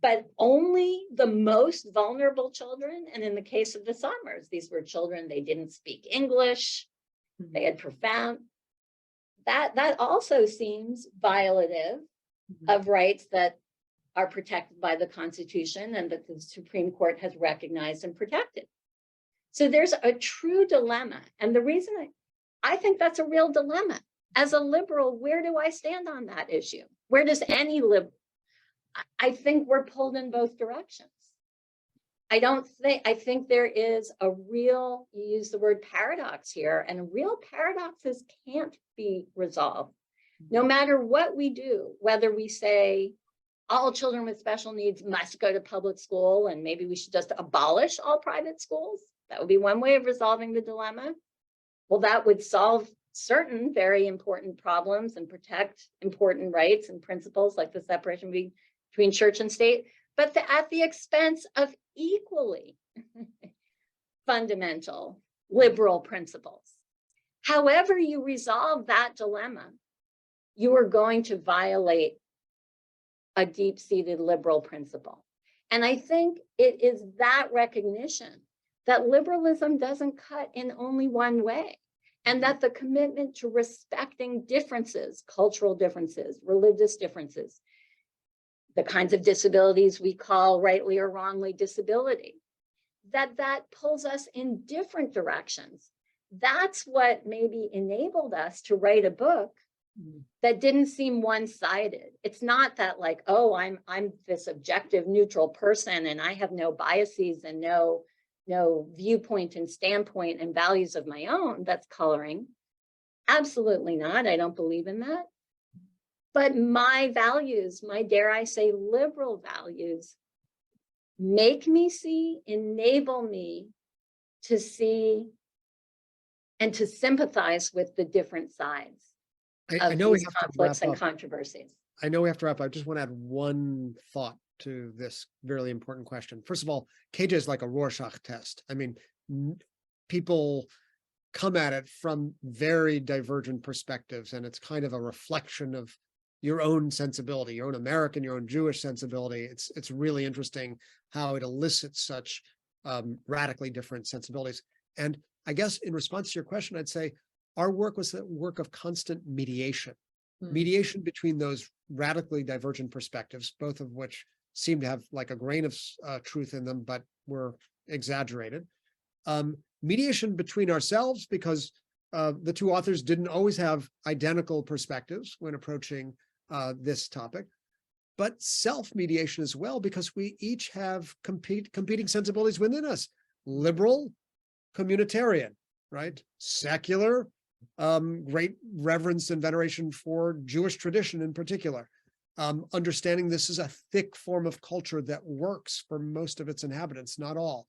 but only the most vulnerable children. And in the case of the Summers, these were children, they didn't speak English, they had profound, that also seems violative of rights that are protected by the Constitution and that the Supreme Court has recognized and protected. So there's a true dilemma. And the reason I think that's a real dilemma. As a liberal, where do I stand on that issue? Where does any I think we're pulled in both directions. I think there is a real, you use the word paradox here, and real paradoxes can't be resolved. No matter what we do, whether we say all children with special needs must go to public school and maybe we should just abolish all private schools. That would be one way of resolving the dilemma. Well, that would solve certain very important problems and protect important rights and principles like the separation between church and state, but at the expense of equally fundamental liberal principles. However you resolve that dilemma, you are going to violate a deep-seated liberal principle. And I think it is that recognition that liberalism doesn't cut in only one way, and that the commitment to respecting differences, cultural differences, religious differences, the kinds of disabilities we call rightly or wrongly disability, that pulls us in different directions. That's what maybe enabled us to write a book that didn't seem one-sided. It's not that like, oh, I'm this objective neutral person and I have no biases and no viewpoint and standpoint and values of my own that's coloring. Absolutely not. I don't believe in that. But my values, my, dare I say, liberal values, make me see, enable me to see and to sympathize with the different sides I know we these have to conflicts wrap and up. controversies. I know we have to wrap up. I just want to add one thought to this really important question. First of all, KJ is like a Rorschach test. I mean, people come at it from very divergent perspectives, and it's kind of a reflection of your own sensibility, your own American, your own Jewish sensibility. It's really interesting how it elicits such radically different sensibilities. And I guess in response to your question, I'd say our work was a work of constant mediation. Mediation between those radically divergent perspectives, both of which seem to have like a grain of truth in them, but were exaggerated. Mediation between ourselves, because the two authors didn't always have identical perspectives when approaching this topic, but self-mediation as well, because we each have competing sensibilities within us. Liberal, communitarian, right? Secular, great reverence and veneration for Jewish tradition in particular. Understanding this is a thick form of culture that works for most of its inhabitants, not all.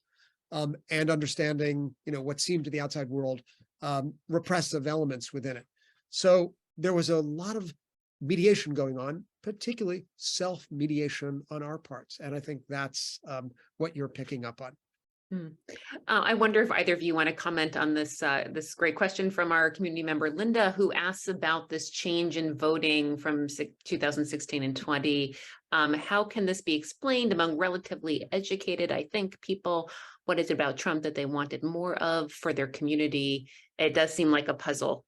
And understanding, what seemed to the outside world repressive elements within it. So there was a lot of mediation going on, particularly self-mediation on our parts. And I think that's what you're picking up on. I wonder if either of you want to comment on this this great question from our community member, Linda, who asks about this change in voting from 2016 and 20. How can this be explained among relatively educated, I think, people? What is it about Trump that they wanted more of for their community? It does seem like a puzzle.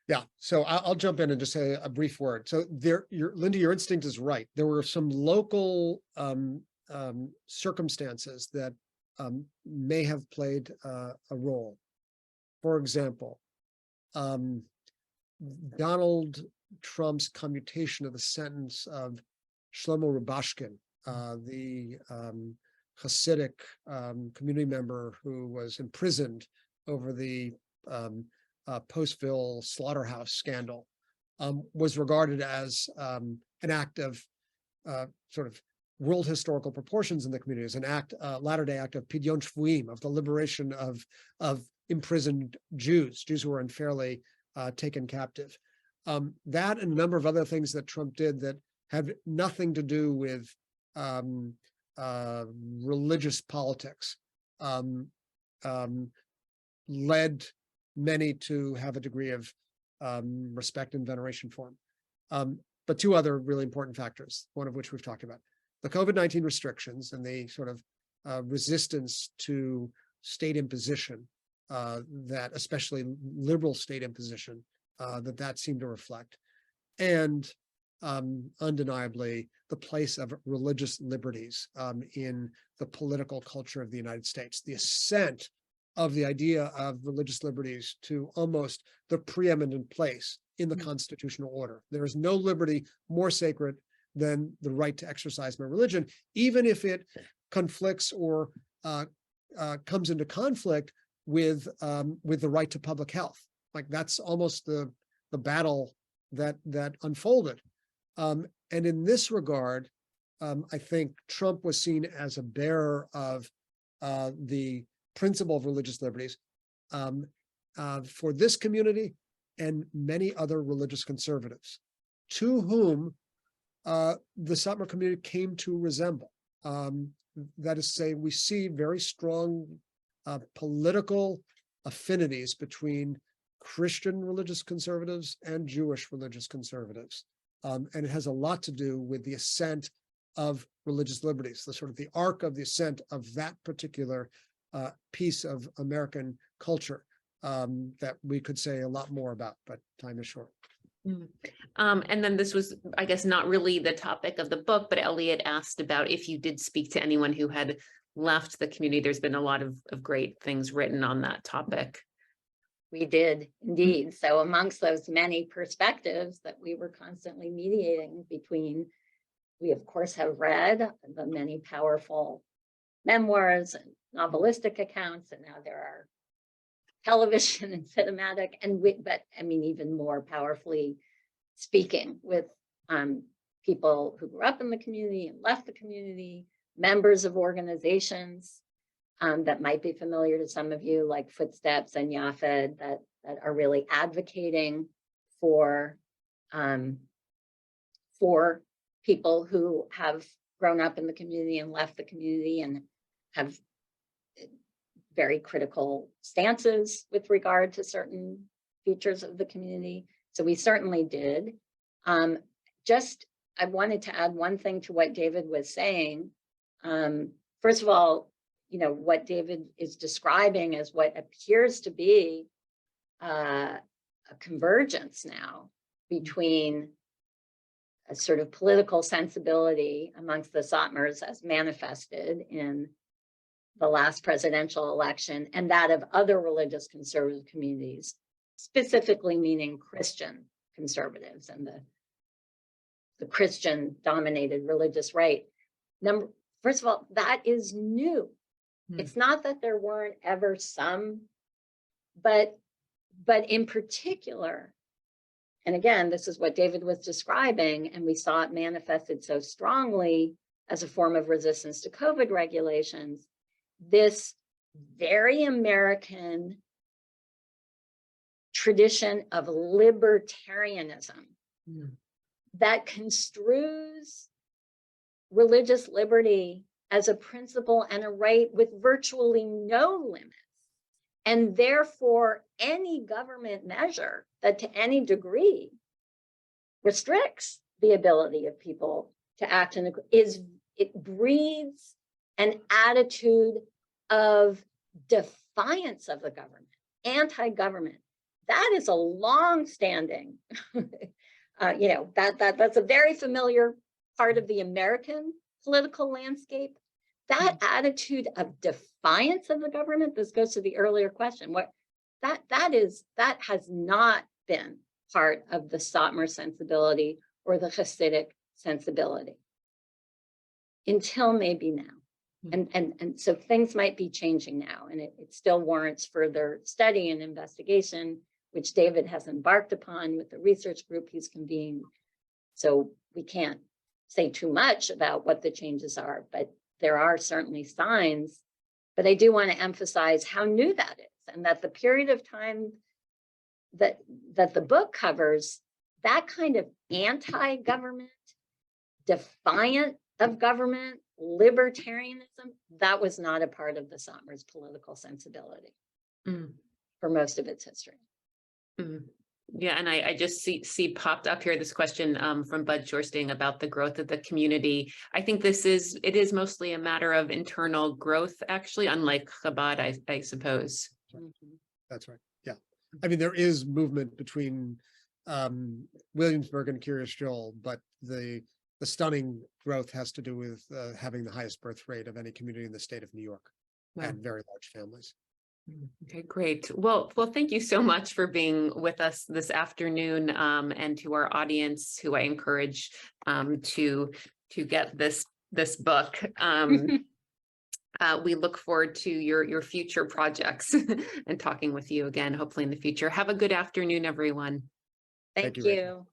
Yeah, so I'll jump in and just say a brief word. So Linda, your instinct is right. There were some local circumstances that may have played a role. For example, Donald Trump's commutation of the sentence of Shlomo Rubashkin, the Hasidic community member who was imprisoned over the Postville slaughterhouse scandal, was regarded as an act of sort of world historical proportions in the community, as an act, latter-day act of pidyon shvuim, of the liberation of imprisoned Jews who were unfairly taken captive. That and a number of other things that Trump did that had nothing to do with religious politics led many to have a degree of respect and veneration for him. but two other really important factors, one of which we've talked about. The COVID-19 restrictions and the sort of resistance to state imposition, that especially liberal state imposition, that seemed to reflect. And undeniably, the place of religious liberties in the political culture of the United States, the ascent of the idea of religious liberties to almost the preeminent place in the constitutional order. There is no liberty more sacred than the right to exercise my religion, even if it conflicts or comes into conflict with the right to public health. Like that's almost the battle that unfolded. And in this regard, I think Trump was seen as a bearer of the principle of religious liberties for this community and many other religious conservatives, to whom the Satmar community came to resemble. That is to say, we see very strong political affinities between Christian religious conservatives and Jewish religious conservatives. And it has a lot to do with the ascent of religious liberties, the sort of the arc of the ascent of that particular piece of American culture that we could say a lot more about, but time is short. And then this was, I guess, not really the topic of the book, but Elliot asked about if you did speak to anyone who had left the community. There's been a lot of great things written on that topic. We did indeed. So amongst those many perspectives that we were constantly mediating between, we of course have read the many powerful memoirs and novelistic accounts, and now there are television and cinematic, but I mean, even more powerfully speaking with people who grew up in the community and left the community, members of organizations that might be familiar to some of you, like Footsteps and Yafed, that are really advocating for people who have grown up in the community and left the community and have very critical stances with regard to certain features of the community. So we certainly did. I wanted to add one thing to what David was saying. First of all, what David is describing as what appears to be a convergence now between a sort of political sensibility amongst the Satmars as manifested in the last presidential election and that of other religious conservative communities, specifically meaning Christian conservatives and the Christian dominated religious right. First of all, that is new. It's not that there weren't ever some, but in particular, and again, this is what David was describing, and we saw it manifested so strongly as a form of resistance to COVID regulations, this very American tradition of libertarianism that construes religious liberty as a principle and a right with virtually no limits. And therefore, any government measure that to any degree restricts the ability of people to act it breeds an attitude of defiance of the government, anti-government. That is a long-standing, that's a very familiar part of the American political landscape. That attitude of defiance of the government, this goes to the earlier question, that has not been part of the Satmar sensibility or the Hasidic sensibility until maybe now. And so things might be changing now, and it still warrants further study and investigation, which David has embarked upon with the research group he's convened. So we can't say too much about what the changes are, but there are certainly signs. But I do want to emphasize how new that is, and that the period of time that the book covers, that kind of anti-government, defiant of government, libertarianism, that was not a part of the Satmar's political sensibility for most of its history. Yeah, and I just see popped up here this question from Bud Shorsting about the growth of the community. I think it is mostly a matter of internal growth, actually, unlike Chabad, I suppose. That's right. Yeah. I mean, there is movement between Williamsburg and Kiryas Joel, but the stunning growth has to do with having the highest birth rate of any community in the state of New York. Wow. And very large families. Okay, great. Well, thank you so much for being with us this afternoon, and to our audience, who I encourage to get this book. We look forward to your future projects and talking with you again, hopefully in the future. Have a good afternoon, everyone. Thank you, Rachel. you.